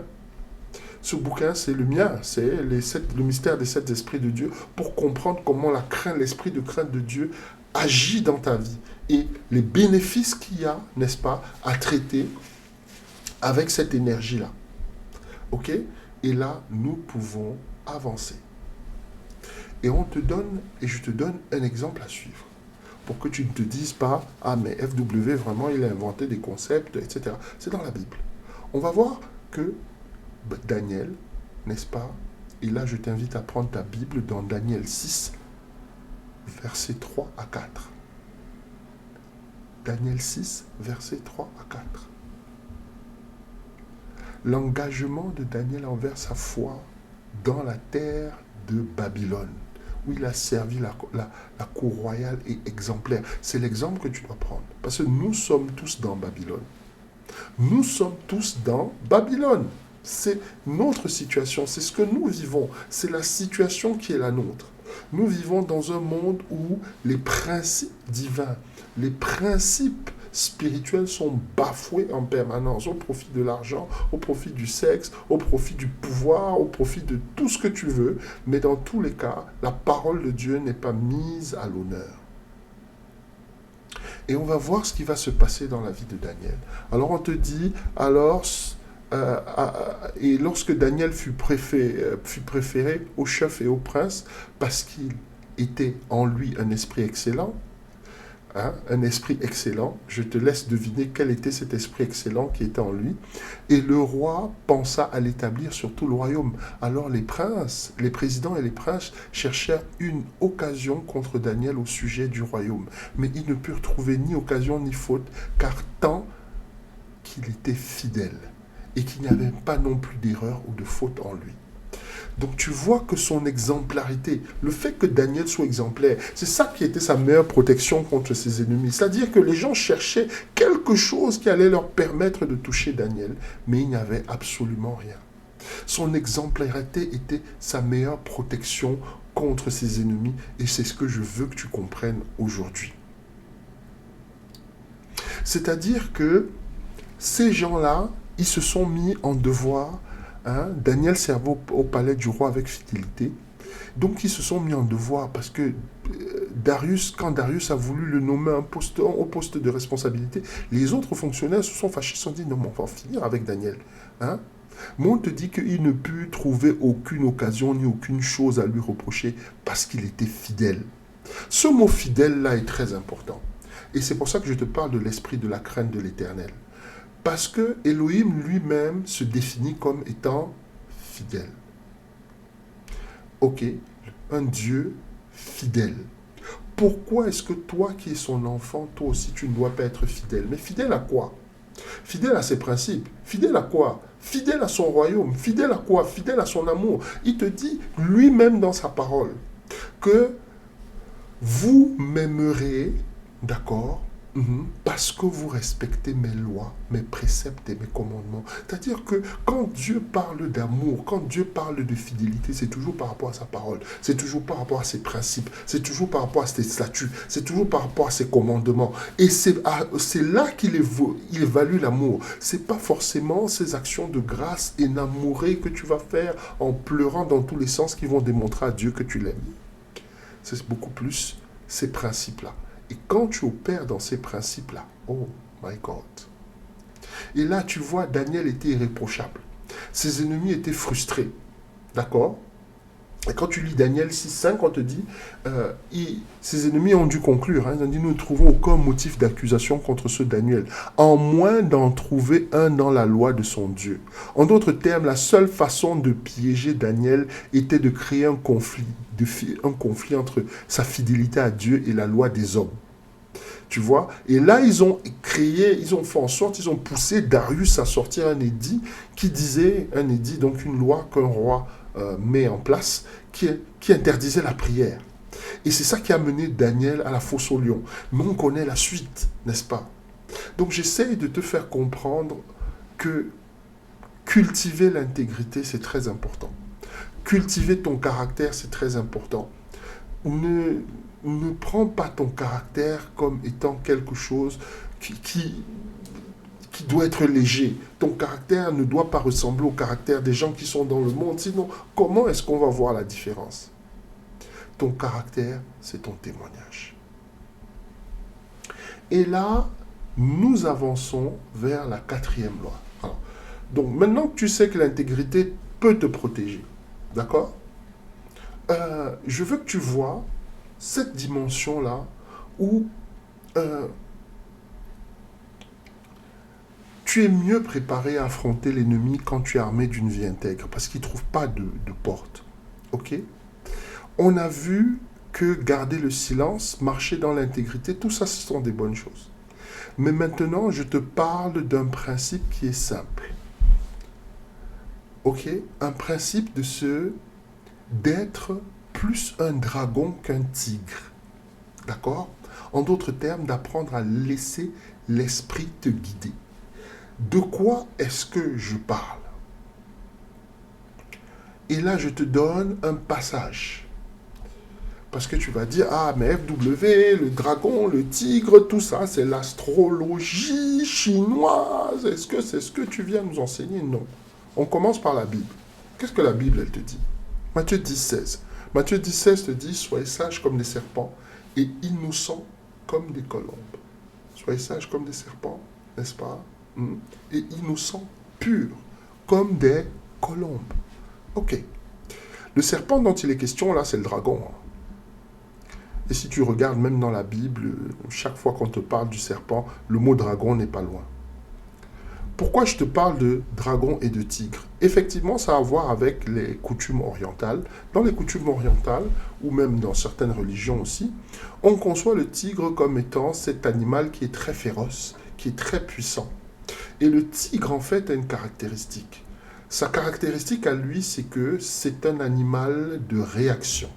A: Ce bouquin, c'est le mien, c'est le mystère des 7 esprits de Dieu, pour comprendre comment l'esprit de crainte de Dieu agit dans ta vie et les bénéfices qu'il y a, n'est-ce pas, à traiter avec cette énergie-là. Ok? Et là, nous pouvons avancer. Et je te donne un exemple à suivre. Pour que tu ne te dises pas, ah mais FW, vraiment, il a inventé des concepts, etc. C'est dans la Bible. On va voir que Daniel, n'est-ce pas? Et là, je t'invite à prendre ta Bible dans Daniel 6, versets 3 à 4. Daniel 6, versets 3 à 4. L'engagement de Daniel envers sa foi dans la terre de Babylone, où il a servi la cour royale et exemplaire. C'est l'exemple que tu dois prendre. Parce que nous sommes tous dans Babylone. Nous sommes tous dans Babylone. C'est notre situation, c'est ce que nous vivons, c'est la situation qui est la nôtre. Nous vivons dans un monde où les principes divins, les principes spirituelles sont bafouées en permanence au profit de l'argent, au profit du sexe, au profit du pouvoir, au profit de tout ce que tu veux. Mais dans tous les cas, la parole de Dieu n'est pas mise à l'honneur. Et on va voir ce qui va se passer dans la vie de Daniel. Alors on te dit, et lorsque Daniel fut préféré au chef et au prince, parce qu'il était en lui un esprit excellent, un esprit excellent, je te laisse deviner quel était cet esprit excellent qui était en lui, et le roi pensa à l'établir sur tout le royaume. Alors les princes, les présidents et les princes cherchèrent une occasion contre Daniel au sujet du royaume, mais ils ne purent trouver ni occasion ni faute, car tant qu'il était fidèle, et qu'il n'y avait pas non plus d'erreur ou de faute en lui. Donc tu vois que son exemplarité, le fait que Daniel soit exemplaire, c'est ça qui était sa meilleure protection contre ses ennemis. C'est-à-dire que les gens cherchaient quelque chose qui allait leur permettre de toucher Daniel, mais il n'y avait absolument rien. Son exemplarité était sa meilleure protection contre ses ennemis, et c'est ce que je veux que tu comprennes aujourd'hui. C'est-à-dire que ces gens-là, ils se sont mis en devoir. Daniel servait au palais du roi avec fidélité. Donc ils se sont mis en devoir parce que quand Darius a voulu le nommer au poste de responsabilité, les autres fonctionnaires se sont fâchés, se sont dit non, mais on va finir avec Daniel. Mais on te dit qu'il ne put trouver aucune occasion ni aucune chose à lui reprocher parce qu'il était fidèle. Ce mot fidèle-là est très important. Et c'est pour ça que je te parle de l'esprit de la crainte de l'Éternel. Parce que Elohim lui-même se définit comme étant fidèle. Ok, un Dieu fidèle. Pourquoi est-ce que toi qui es son enfant, toi aussi tu ne dois pas être fidèle? Mais fidèle à quoi? Fidèle à ses principes. Fidèle à quoi? Fidèle à son royaume. Fidèle à quoi? Fidèle à son amour. Il te dit lui-même dans sa parole que vous m'aimerez, d'accord, parce que vous respectez mes lois, mes préceptes et mes commandements. C'est-à-dire que quand Dieu parle d'amour, quand Dieu parle de fidélité, c'est toujours par rapport à sa parole, c'est toujours par rapport à ses principes, c'est toujours par rapport à ses statuts, c'est toujours par rapport à ses commandements. Et c'est là qu'il évalue l'amour. C'est pas forcément ces actions de grâce énamourées que tu vas faire en pleurant dans tous les sens qui vont démontrer à Dieu que tu l'aimes. C'est beaucoup plus ces principes-là. Et quand tu opères dans ces principes-là, oh my God. Et là, tu vois, Daniel était irréprochable. Ses ennemis étaient frustrés. D'accord? Et quand tu lis Daniel 6.5, on te dit, ses ennemis ont dû conclure. Ils ont dit, nous ne trouvons aucun motif d'accusation contre ce Daniel, en moins d'en trouver un dans la loi de son Dieu. En d'autres termes, la seule façon de piéger Daniel était de créer un conflit entre sa fidélité à Dieu et la loi des hommes. Tu vois? Et là, ils ont fait en sorte, ils ont poussé Darius à sortir un édit qui disait, donc une loi qu'un roi met en place, qui interdisait la prière. Et c'est ça qui a mené Daniel à la fosse au lion. Mais on connaît la suite, n'est-ce pas? Donc j'essaye de te faire comprendre que cultiver l'intégrité, c'est très important. Cultiver ton caractère, c'est très important. Ne prends pas ton caractère comme étant quelque chose qui doit être léger. Ton caractère ne doit pas ressembler au caractère des gens qui sont dans le monde. Sinon, comment est-ce qu'on va voir la différence? Ton caractère, c'est ton témoignage. Et là, nous avançons vers la 4e loi. Alors, donc, maintenant que tu sais que l'intégrité peut te protéger, d'accord? Je veux que tu vois cette dimension-là où tu es mieux préparé à affronter l'ennemi quand tu es armé d'une vie intègre, parce qu'il ne trouve pas de porte. Ok? On a vu que garder le silence, marcher dans l'intégrité, tout ça, ce sont des bonnes choses. Mais maintenant, je te parle d'un principe qui est simple. Ok? Un principe d'être plus un dragon qu'un tigre. D'accord? En d'autres termes, d'apprendre à laisser l'esprit te guider. De quoi est-ce que je parle? Et là, je te donne un passage. Parce que tu vas dire, ah, mais FW, le dragon, le tigre, tout ça, c'est l'astrologie chinoise. Est-ce que c'est ce que tu viens nous enseigner? Non. On commence par la Bible. Qu'est-ce que la Bible, elle te dit? Matthieu 10, 16. Matthieu 10, 16 te dit, soyez sages comme des serpents et innocents comme des colombes. Soyez sages comme des serpents, n'est-ce pas? Et innocents, purs, comme des colombes. Ok. Le serpent dont il est question, là, c'est le dragon. Et si tu regardes même dans la Bible, chaque fois qu'on te parle du serpent, le mot dragon n'est pas loin. Pourquoi je te parle de dragon et de tigre? Effectivement, ça a à voir avec les coutumes orientales. Dans les coutumes orientales, ou même dans certaines religions aussi, on conçoit le tigre comme étant cet animal qui est très féroce, qui est très puissant. Et le tigre, en fait, a une caractéristique. Sa caractéristique à lui, c'est que c'est un animal de réaction.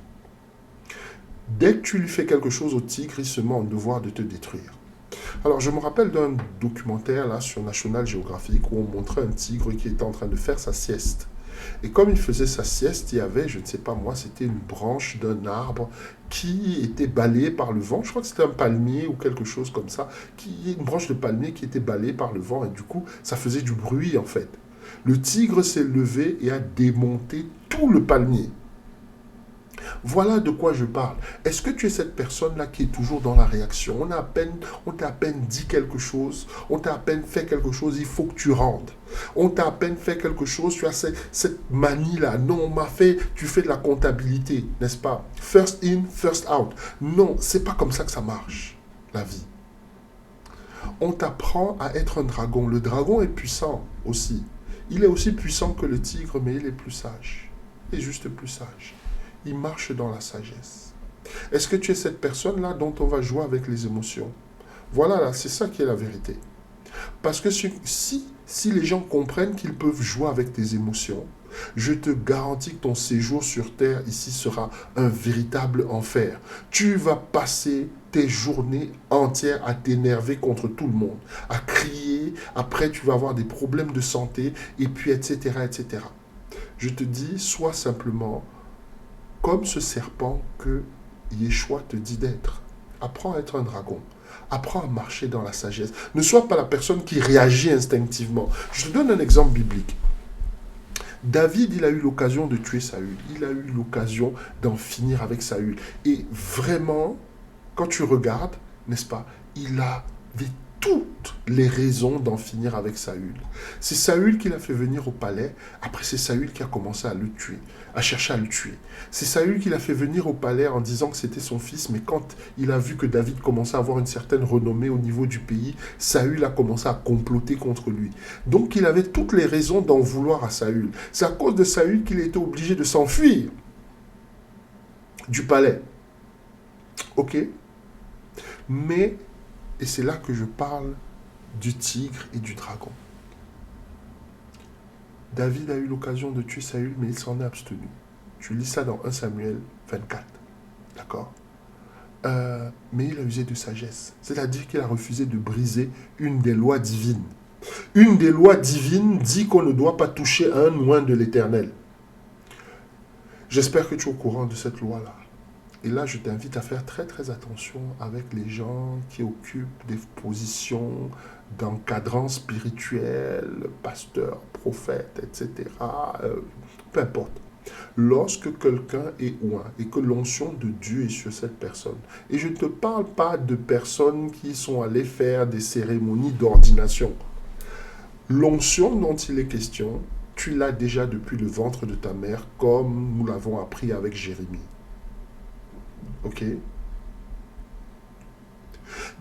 A: Dès que tu lui fais quelque chose au tigre, il se met en devoir de te détruire. Alors, je me rappelle d'un documentaire là, sur National Geographic où on montrait un tigre qui était en train de faire sa sieste. Et comme il faisait sa sieste, il y avait, je ne sais pas moi, c'était une branche d'un arbre qui était balayée par le vent. Je crois que c'était un palmier ou quelque chose comme ça. Une branche de palmier qui était balayée par le vent et du coup, ça faisait du bruit en fait. Le tigre s'est levé et a démonté tout le palmier. Voilà de quoi je parle. Est-ce que tu es cette personne-là qui est toujours dans la réaction? On t'a à peine dit quelque chose, on t'a à peine fait quelque chose, il faut que tu rendes. On t'a à peine fait quelque chose, tu as cette manie-là. Non, on m'a fait, tu fais de la comptabilité, n'est-ce pas? First in, first out. Non, c'est pas comme ça que ça marche, la vie. On t'apprend à être un dragon. Le dragon est puissant aussi. Il est aussi puissant que le tigre, mais il est plus sage. Il est juste plus sage. Il marche dans la sagesse. Est-ce que tu es cette personne-là dont on va jouer avec les émotions? Voilà, là, c'est ça qui est la vérité. Parce que si les gens comprennent qu'ils peuvent jouer avec tes émotions, je te garantis que ton séjour sur Terre ici sera un véritable enfer. Tu vas passer tes journées entières à t'énerver contre tout le monde, à crier, après tu vas avoir des problèmes de santé, et puis etc., etc. Je te dis, sois simplement comme ce serpent que Yeshua te dit d'être. Apprends à être un dragon. Apprends à marcher dans la sagesse. Ne sois pas la personne qui réagit instinctivement. Je te donne un exemple biblique. David, il a eu l'occasion de tuer Saül. Il a eu l'occasion d'en finir avec Saül. Et vraiment, quand tu regardes, n'est-ce pas, il avait toutes les raisons d'en finir avec Saül. C'est Saül qui l'a fait venir au palais. Après, c'est Saül qui a commencé à le tuer, à chercher à le tuer. C'est Saül qui l'a fait venir au palais en disant que c'était son fils. Mais quand il a vu que David commençait à avoir une certaine renommée au niveau du pays, Saül a commencé à comploter contre lui. Donc, il avait toutes les raisons d'en vouloir à Saül. C'est à cause de Saül qu'il était obligé de s'enfuir du palais. Ok? Mais, et c'est là que je parle du tigre et du dragon. David a eu l'occasion de tuer Saül, mais il s'en est abstenu. Tu lis ça dans 1 Samuel 24. D'accord? Mais il a usé de sagesse. C'est-à-dire qu'il a refusé de briser une des lois divines. Une des lois divines dit qu'on ne doit pas toucher un oint de l'Éternel. J'espère que tu es au courant de cette loi-là. Et là, je t'invite à faire très très attention avec les gens qui occupent des positions d'encadrant spirituel, pasteur, prophète, etc. Peu importe. Lorsque quelqu'un est oint et que l'onction de Dieu est sur cette personne, et je ne te parle pas de personnes qui sont allées faire des cérémonies d'ordination. L'onction dont il est question, tu l'as déjà depuis le ventre de ta mère, comme nous l'avons appris avec Jérémie. Ok?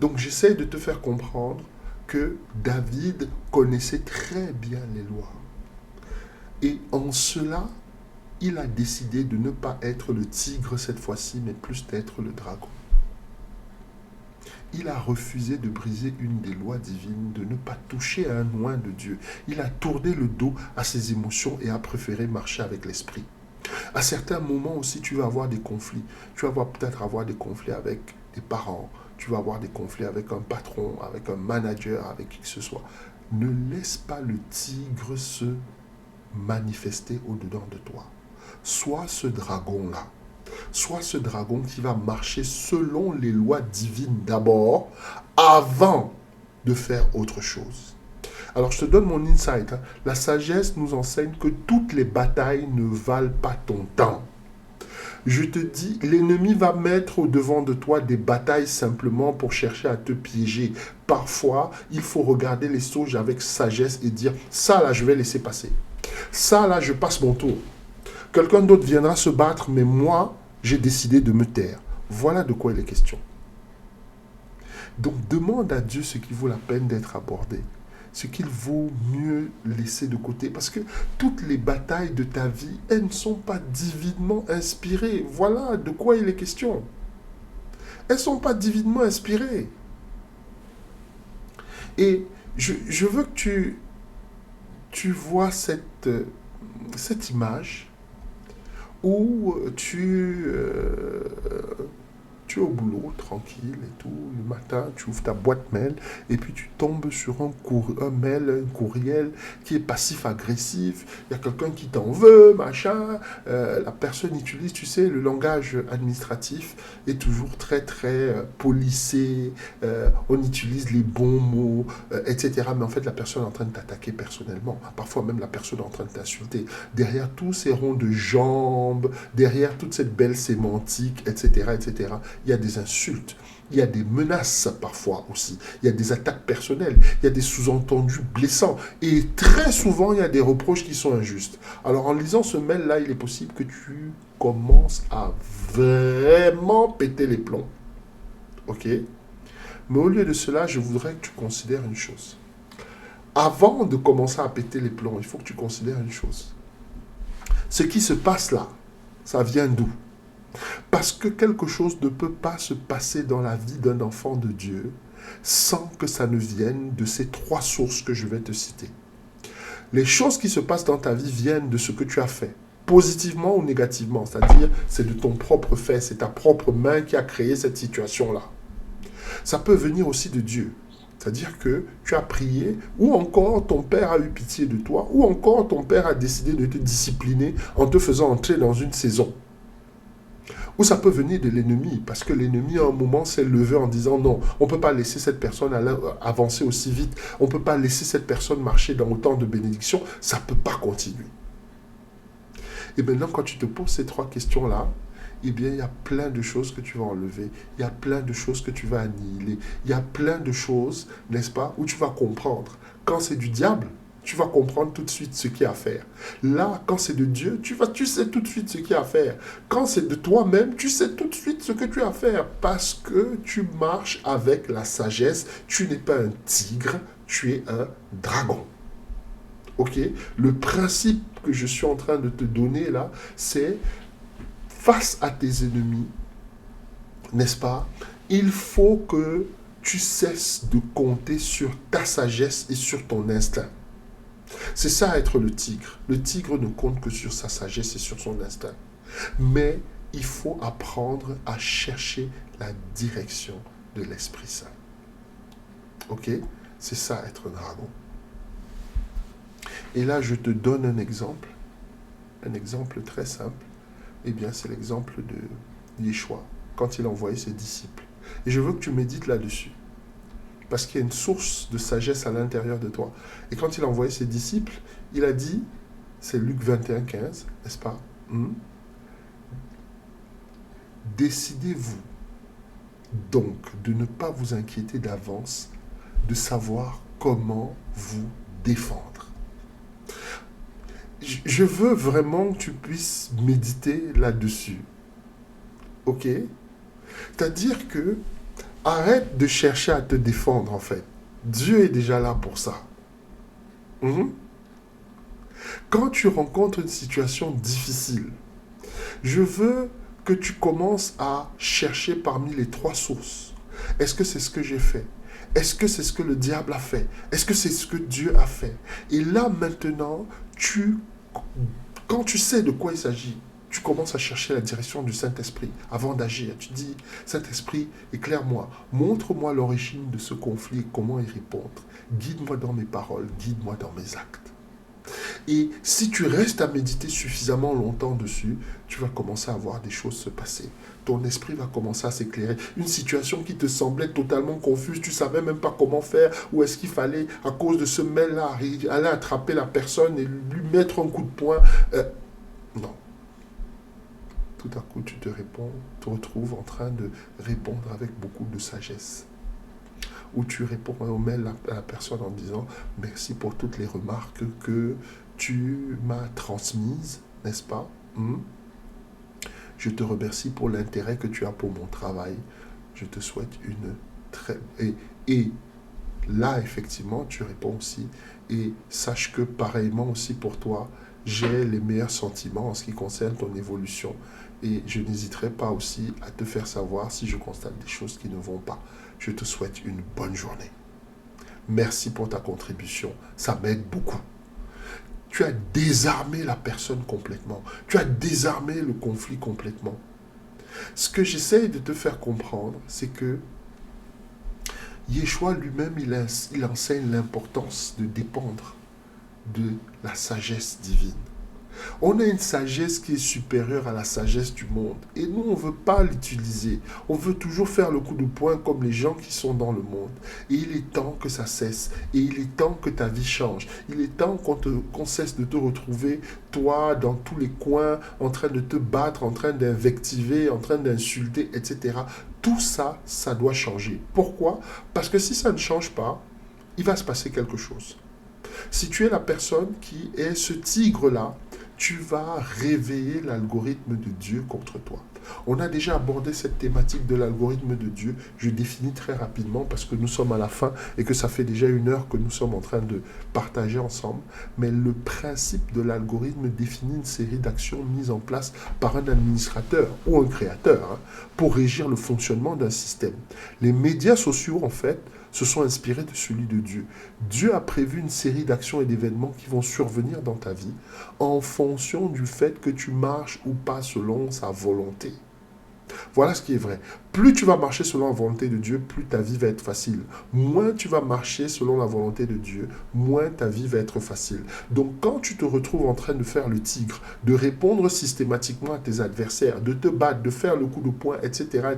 A: Donc j'essaie de te faire comprendre que David connaissait très bien les lois. Et en cela, il a décidé de ne pas être le tigre cette fois-ci, mais plus d'être le dragon. Il a refusé de briser une des lois divines, de ne pas toucher à un oint de Dieu. Il a tourné le dos à ses émotions et a préféré marcher avec l'esprit. À certains moments aussi, tu vas avoir des conflits. Tu vas peut-être avoir des conflits avec tes parents. Tu vas avoir des conflits avec un patron, avec un manager, avec qui que ce soit. Ne laisse pas le tigre se manifester au-dedans de toi. Sois ce dragon-là. Sois ce dragon qui va marcher selon les lois divines d'abord, avant de faire autre chose. Alors, je te donne mon insight. La sagesse nous enseigne que toutes les batailles ne valent pas ton temps. Je te dis, l'ennemi va mettre au-devant de toi des batailles simplement pour chercher à te piéger. Parfois, il faut regarder les choses avec sagesse et dire, ça là, je vais laisser passer. Ça là, je passe mon tour. Quelqu'un d'autre viendra se battre, mais moi, j'ai décidé de me taire. Voilà de quoi il est question. Donc, demande à Dieu ce qui vaut la peine d'être abordé, ce qu'il vaut mieux laisser de côté. Parce que toutes les batailles de ta vie, elles ne sont pas divinement inspirées. Voilà de quoi il est question. Elles ne sont pas divinement inspirées. Et je veux que tu vois cette image où tu es au boulot, tranquille et tout. Le matin, tu ouvres ta boîte mail et puis tu tombes sur un mail, un courriel qui est passif-agressif. Il y a quelqu'un qui t'en veut, machin. La personne utilise, tu sais, le langage administratif est toujours très, très policé. On utilise les bons mots, etc. Mais en fait, la personne est en train de t'attaquer personnellement. Parfois même, la personne est en train de t'insulter. Derrière tous ces ronds de jambes, derrière toute cette belle sémantique, etc., etc., il y a des insultes, il y a des menaces parfois aussi, il y a des attaques personnelles, il y a des sous-entendus blessants et très souvent il y a des reproches qui sont injustes. Alors en lisant ce mail-là, il est possible que tu commences à vraiment péter les plombs. Ok? Mais au lieu de cela, je voudrais que tu considères une chose. Avant de commencer à péter les plombs, il faut que tu considères une chose. Ce qui se passe là, ça vient d'où? Parce que quelque chose ne peut pas se passer dans la vie d'un enfant de Dieu sans que ça ne vienne de ces trois sources que je vais te citer. Les choses qui se passent dans ta vie viennent de ce que tu as fait, positivement ou négativement, c'est-à-dire c'est de ton propre fait, c'est ta propre main qui a créé cette situation-là. Ça peut venir aussi de Dieu, c'est-à-dire que tu as prié, ou encore ton père a eu pitié de toi, ou encore ton père a décidé de te discipliner en te faisant entrer dans une saison. Ou ça peut venir de l'ennemi, parce que l'ennemi, à un moment, s'est levé en disant non, on ne peut pas laisser cette personne avancer aussi vite, on ne peut pas laisser cette personne marcher dans autant de bénédictions, ça ne peut pas continuer. Et maintenant, quand tu te poses ces trois questions-là, eh bien, il y a plein de choses que tu vas enlever, il y a plein de choses que tu vas annihiler, il y a plein de choses, n'est-ce pas, où tu vas comprendre. Quand c'est du diable, tu vas comprendre tout de suite ce qu'il y a à faire. Là, quand c'est de Dieu, tu sais tout de suite ce qu'il y a à faire. Quand c'est de toi-même, tu sais tout de suite ce que tu as à faire. Parce que tu marches avec la sagesse. Tu n'es pas un tigre, tu es un dragon. Ok? Le principe que je suis en train de te donner là, c'est face à tes ennemis, n'est-ce pas? Il faut que tu cesses de compter sur ta sagesse et sur ton instinct. C'est ça être le tigre. Le tigre ne compte que sur sa sagesse et sur son instinct. Mais il faut apprendre à chercher la direction de l'Esprit Saint. Ok? C'est ça être un dragon. Et là, je te donne un exemple très simple. Eh bien, c'est l'exemple de Yeshua, quand il a envoyé ses disciples. Et je veux que tu médites là-dessus. Parce qu'il y a une source de sagesse à l'intérieur de toi. Et quand il a envoyé ses disciples, il a dit, c'est Luc 21, 15, n'est-ce pas? Décidez-vous donc de ne pas vous inquiéter d'avance, de savoir comment vous défendre. Je veux vraiment que tu puisses méditer là-dessus. Ok? C'est-à-dire que arrête de chercher à te défendre, en fait. Dieu est déjà là pour ça. Quand tu rencontres une situation difficile, je veux que tu commences à chercher parmi les trois sources. Est-ce que c'est ce que j'ai fait? Est-ce que c'est ce que le diable a fait? Est-ce que c'est ce que Dieu a fait? Et là, maintenant, quand tu sais de quoi il s'agit, tu commences à chercher la direction du Saint-Esprit avant d'agir. Tu dis, Saint-Esprit, éclaire-moi, montre-moi l'origine de ce conflit et comment y répondre. Guide-moi dans mes paroles, guide-moi dans mes actes. Et si tu restes à méditer suffisamment longtemps dessus, tu vas commencer à voir des choses se passer. Ton esprit va commencer à s'éclairer. Une situation qui te semblait totalement confuse, tu ne savais même pas comment faire, où est-ce qu'il fallait, à cause de ce mail-là, aller attraper la personne et lui mettre un coup de poing. Non. Tout à coup, tu te retrouves en train de répondre avec beaucoup de sagesse. Où tu réponds au mail à la personne en disant merci pour toutes les remarques que tu m'as transmises, n'est-ce pas? Je te remercie pour l'intérêt que tu as pour mon travail. Je te souhaite une très... Et là, effectivement, tu réponds aussi. Et sache que pareillement aussi pour toi, j'ai les meilleurs sentiments en ce qui concerne ton évolution. Et je n'hésiterai pas aussi à te faire savoir si je constate des choses qui ne vont pas. Je te souhaite une bonne journée. Merci pour ta contribution. Ça m'aide beaucoup. Tu as désarmé la personne complètement. Tu as désarmé le conflit complètement. Ce que j'essaye de te faire comprendre, c'est que Yeshua lui-même, il enseigne l'importance de dépendre de la sagesse divine. On a une sagesse qui est supérieure à la sagesse du monde. Et nous, on ne veut pas l'utiliser. On veut toujours faire le coup de poing comme les gens qui sont dans le monde. Et il est temps que ça cesse. Et il est temps que ta vie change. Il est temps qu'on cesse de te retrouver, toi, dans tous les coins, en train de te battre, en train d'invectiver, en train d'insulter, etc. Tout ça, ça doit changer. Pourquoi? Parce que si ça ne change pas, il va se passer quelque chose. Si tu es la personne qui est ce tigre-là, tu vas réveiller l'algorithme de Dieu contre toi. On a déjà abordé cette thématique de l'algorithme de Dieu. Je définis très rapidement parce que nous sommes à la fin et que ça fait déjà 1 heure que nous sommes en train de partager ensemble. Mais le principe de l'algorithme définit une série d'actions mises en place par un administrateur ou un créateur pour régir le fonctionnement d'un système. Les médias sociaux, en fait, se sont inspirés de celui de Dieu. Dieu a prévu une série d'actions et d'événements qui vont survenir dans ta vie en fonction du fait que tu marches ou pas selon sa volonté. Voilà ce qui est vrai. Plus tu vas marcher selon la volonté de Dieu, plus ta vie va être facile. Moins tu vas marcher selon la volonté de Dieu, moins ta vie va être facile. Donc quand tu te retrouves en train de faire le tigre, de répondre systématiquement à tes adversaires, de te battre, de faire le coup de poing, etc.,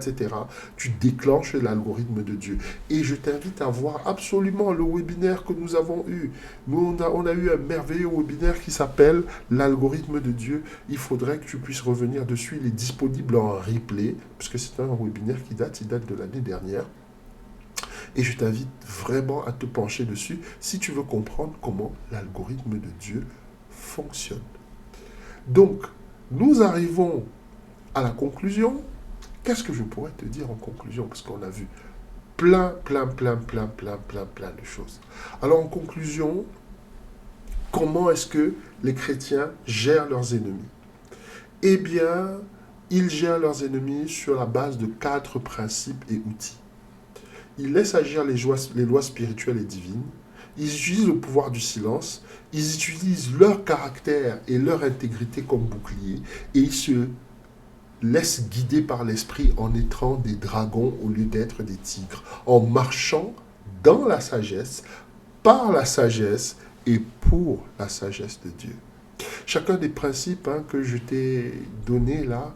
A: tu déclenches l'algorithme de Dieu. Et je t'invite à voir absolument le webinaire que nous avons eu. Nous, on a eu un merveilleux webinaire qui s'appelle l'algorithme de Dieu. Il faudrait que tu puisses revenir dessus. Il est disponible en replay, puisque c'est un webinaire il date de l'année dernière. Et je t'invite vraiment à te pencher dessus si tu veux comprendre comment l'algorithme de Dieu fonctionne. Donc, nous arrivons à la conclusion. Qu'est-ce que je pourrais te dire en conclusion? Parce qu'on a vu plein de choses. Alors, en conclusion, comment est-ce que les chrétiens gèrent leurs ennemis? Eh bien, ils gèrent leurs ennemis sur la base de 4 principes et outils. Ils laissent agir les lois spirituelles et divines. Ils utilisent le pouvoir du silence. Ils utilisent leur caractère et leur intégrité comme bouclier. Et ils se laissent guider par l'esprit en étant des dragons au lieu d'être des tigres. En marchant dans la sagesse, par la sagesse et pour la sagesse de Dieu. Chacun des principes que je t'ai donnés là,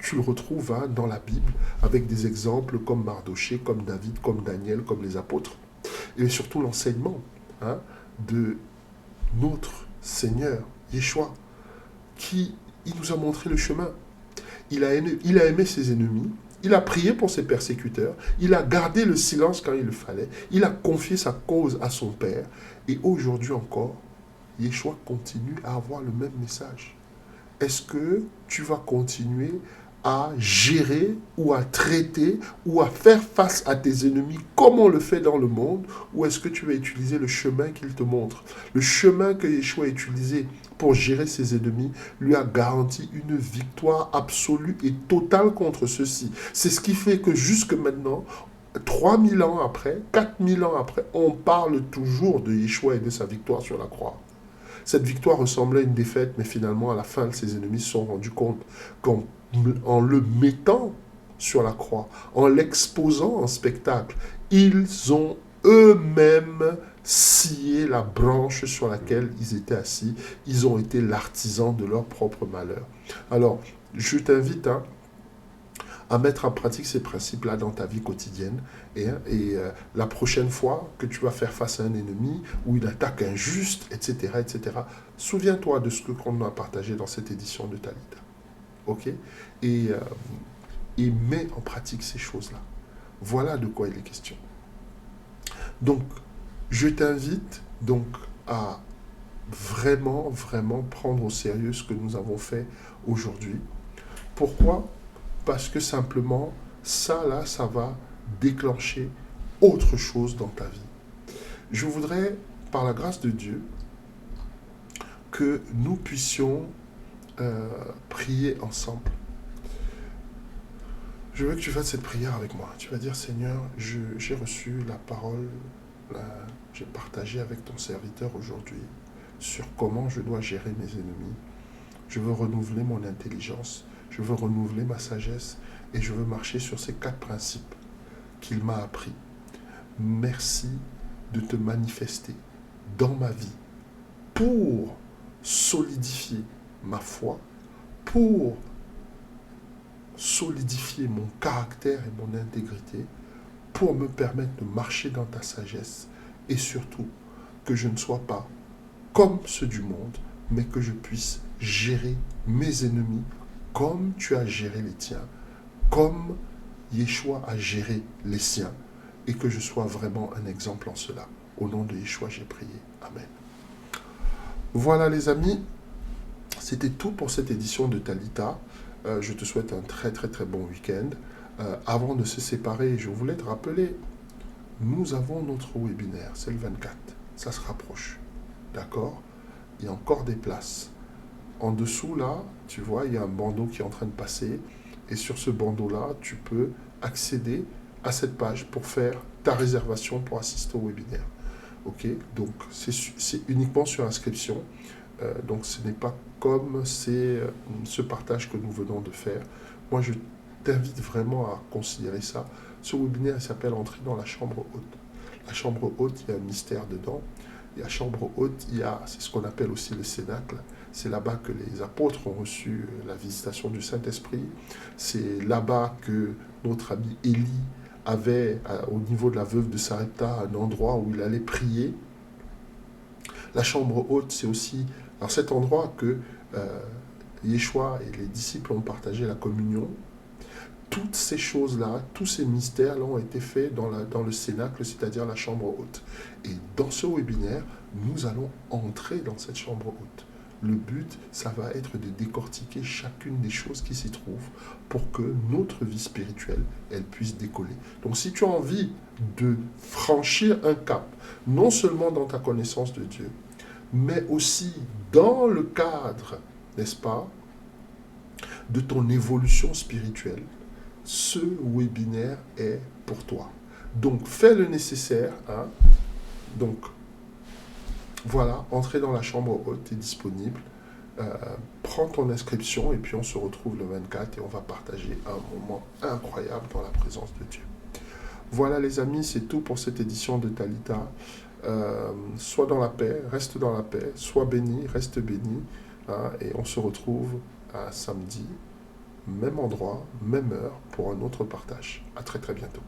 A: tu le retrouves dans la Bible avec des exemples comme Mardoché, comme David, comme Daniel, comme les apôtres. Et surtout l'enseignement de notre Seigneur, Yeshua, qui il nous a montré le chemin. Il a aimé ses ennemis, il a prié pour ses persécuteurs, il a gardé le silence quand il le fallait, il a confié sa cause à son Père. Et aujourd'hui encore, Yeshua continue à avoir le même message. Est-ce que tu vas continuer à gérer ou à traiter ou à faire face à tes ennemis comme on le fait dans le monde, ou est-ce que tu vas utiliser le chemin qu'il te montre? Le chemin que Yeshua a utilisé pour gérer ses ennemis lui a garanti une victoire absolue et totale contre ceux-ci. C'est ce qui fait que jusque maintenant, 3000 ans après, 4000 ans après, on parle toujours de Yeshua et de sa victoire sur la croix. Cette victoire ressemblait à une défaite, mais finalement, à la fin, ses ennemis se sont rendus compte qu'en le mettant sur la croix, en l'exposant en spectacle, ils ont eux-mêmes scier la branche sur laquelle ils étaient assis. Ils ont été l'artisan de leur propre malheur. Alors, je t'invite à mettre en pratique ces principes-là dans ta vie quotidienne. La prochaine fois que tu vas faire face à un ennemi ou une attaque injuste, etc., souviens-toi de ce que qu'on a partagé dans cette édition de Talita. OK? Et, euh, et mets en pratique ces choses-là. Voilà de quoi il est question. Donc, je t'invite donc à vraiment, vraiment prendre au sérieux ce que nous avons fait aujourd'hui. Pourquoi? Parce que simplement, ça là, ça va déclencher autre chose dans ta vie. Je voudrais, par la grâce de Dieu, que nous puissions prier ensemble. Je veux que tu fasses cette prière avec moi. Tu vas dire, Seigneur, j'ai reçu la parole, j'ai partagé avec ton serviteur aujourd'hui sur comment je dois gérer mes ennemis. Je veux renouveler mon intelligence, je veux renouveler ma sagesse et je veux marcher sur ces 4 principes qu'il m'a appris. Merci de te manifester dans ma vie pour solidifier ma foi, pour solidifier mon caractère et mon intégrité, pour me permettre de marcher dans ta sagesse et surtout que je ne sois pas comme ceux du monde, mais que je puisse gérer mes ennemis comme tu as géré les tiens, comme Yeshua a géré les siens, et que je sois vraiment un exemple en cela. Au nom de Yeshua, j'ai prié. Amen. Voilà les amis, c'était tout pour cette édition de Talita. Je te souhaite un très très très bon week-end. Avant de se séparer, je voulais te rappeler, nous avons notre webinaire, c'est le 24. Ça se rapproche. D'accord? Il y a encore des places. En dessous, là, tu vois, il y a un bandeau qui est en train de passer. Et sur ce bandeau-là, tu peux accéder à cette page pour faire ta réservation pour assister au webinaire. OK? Donc, c'est uniquement sur inscription. Donc, ce n'est pas comme ce partage que nous venons de faire. Moi, je t'invite vraiment à considérer ça. Ce webinaire, il s'appelle Entrer dans la chambre haute. La chambre haute, il y a un mystère dedans. Et la chambre haute, c'est ce qu'on appelle aussi le cénacle. C'est là-bas que les apôtres ont reçu la visitation du Saint-Esprit. C'est là-bas que notre ami Élie avait, au niveau de la veuve de Sarepta, un endroit où il allait prier. La chambre haute, c'est aussi dans cet endroit que Yeshua et les disciples ont partagé la communion. Toutes ces choses-là, tous ces mystères-là ont été faits dans le cénacle, c'est-à-dire la chambre haute. Et dans ce webinaire, nous allons entrer dans cette chambre haute. Le but, ça va être de décortiquer chacune des choses qui s'y trouvent pour que notre vie spirituelle, elle puisse décoller. Donc si tu as envie de franchir un cap, non seulement dans ta connaissance de Dieu, mais aussi dans le cadre, n'est-ce pas, de ton évolution spirituelle, ce webinaire est pour toi. Donc, fais le nécessaire. Donc, voilà, entrer dans la chambre haute est disponible. Prends ton inscription et puis on se retrouve le 24 et on va partager un moment incroyable dans la présence de Dieu. Voilà les amis, c'est tout pour cette édition de Talita. Sois dans la paix, reste dans la paix, sois béni, reste béni. Et on se retrouve samedi. Même endroit, même heure pour un autre partage. À très très bientôt.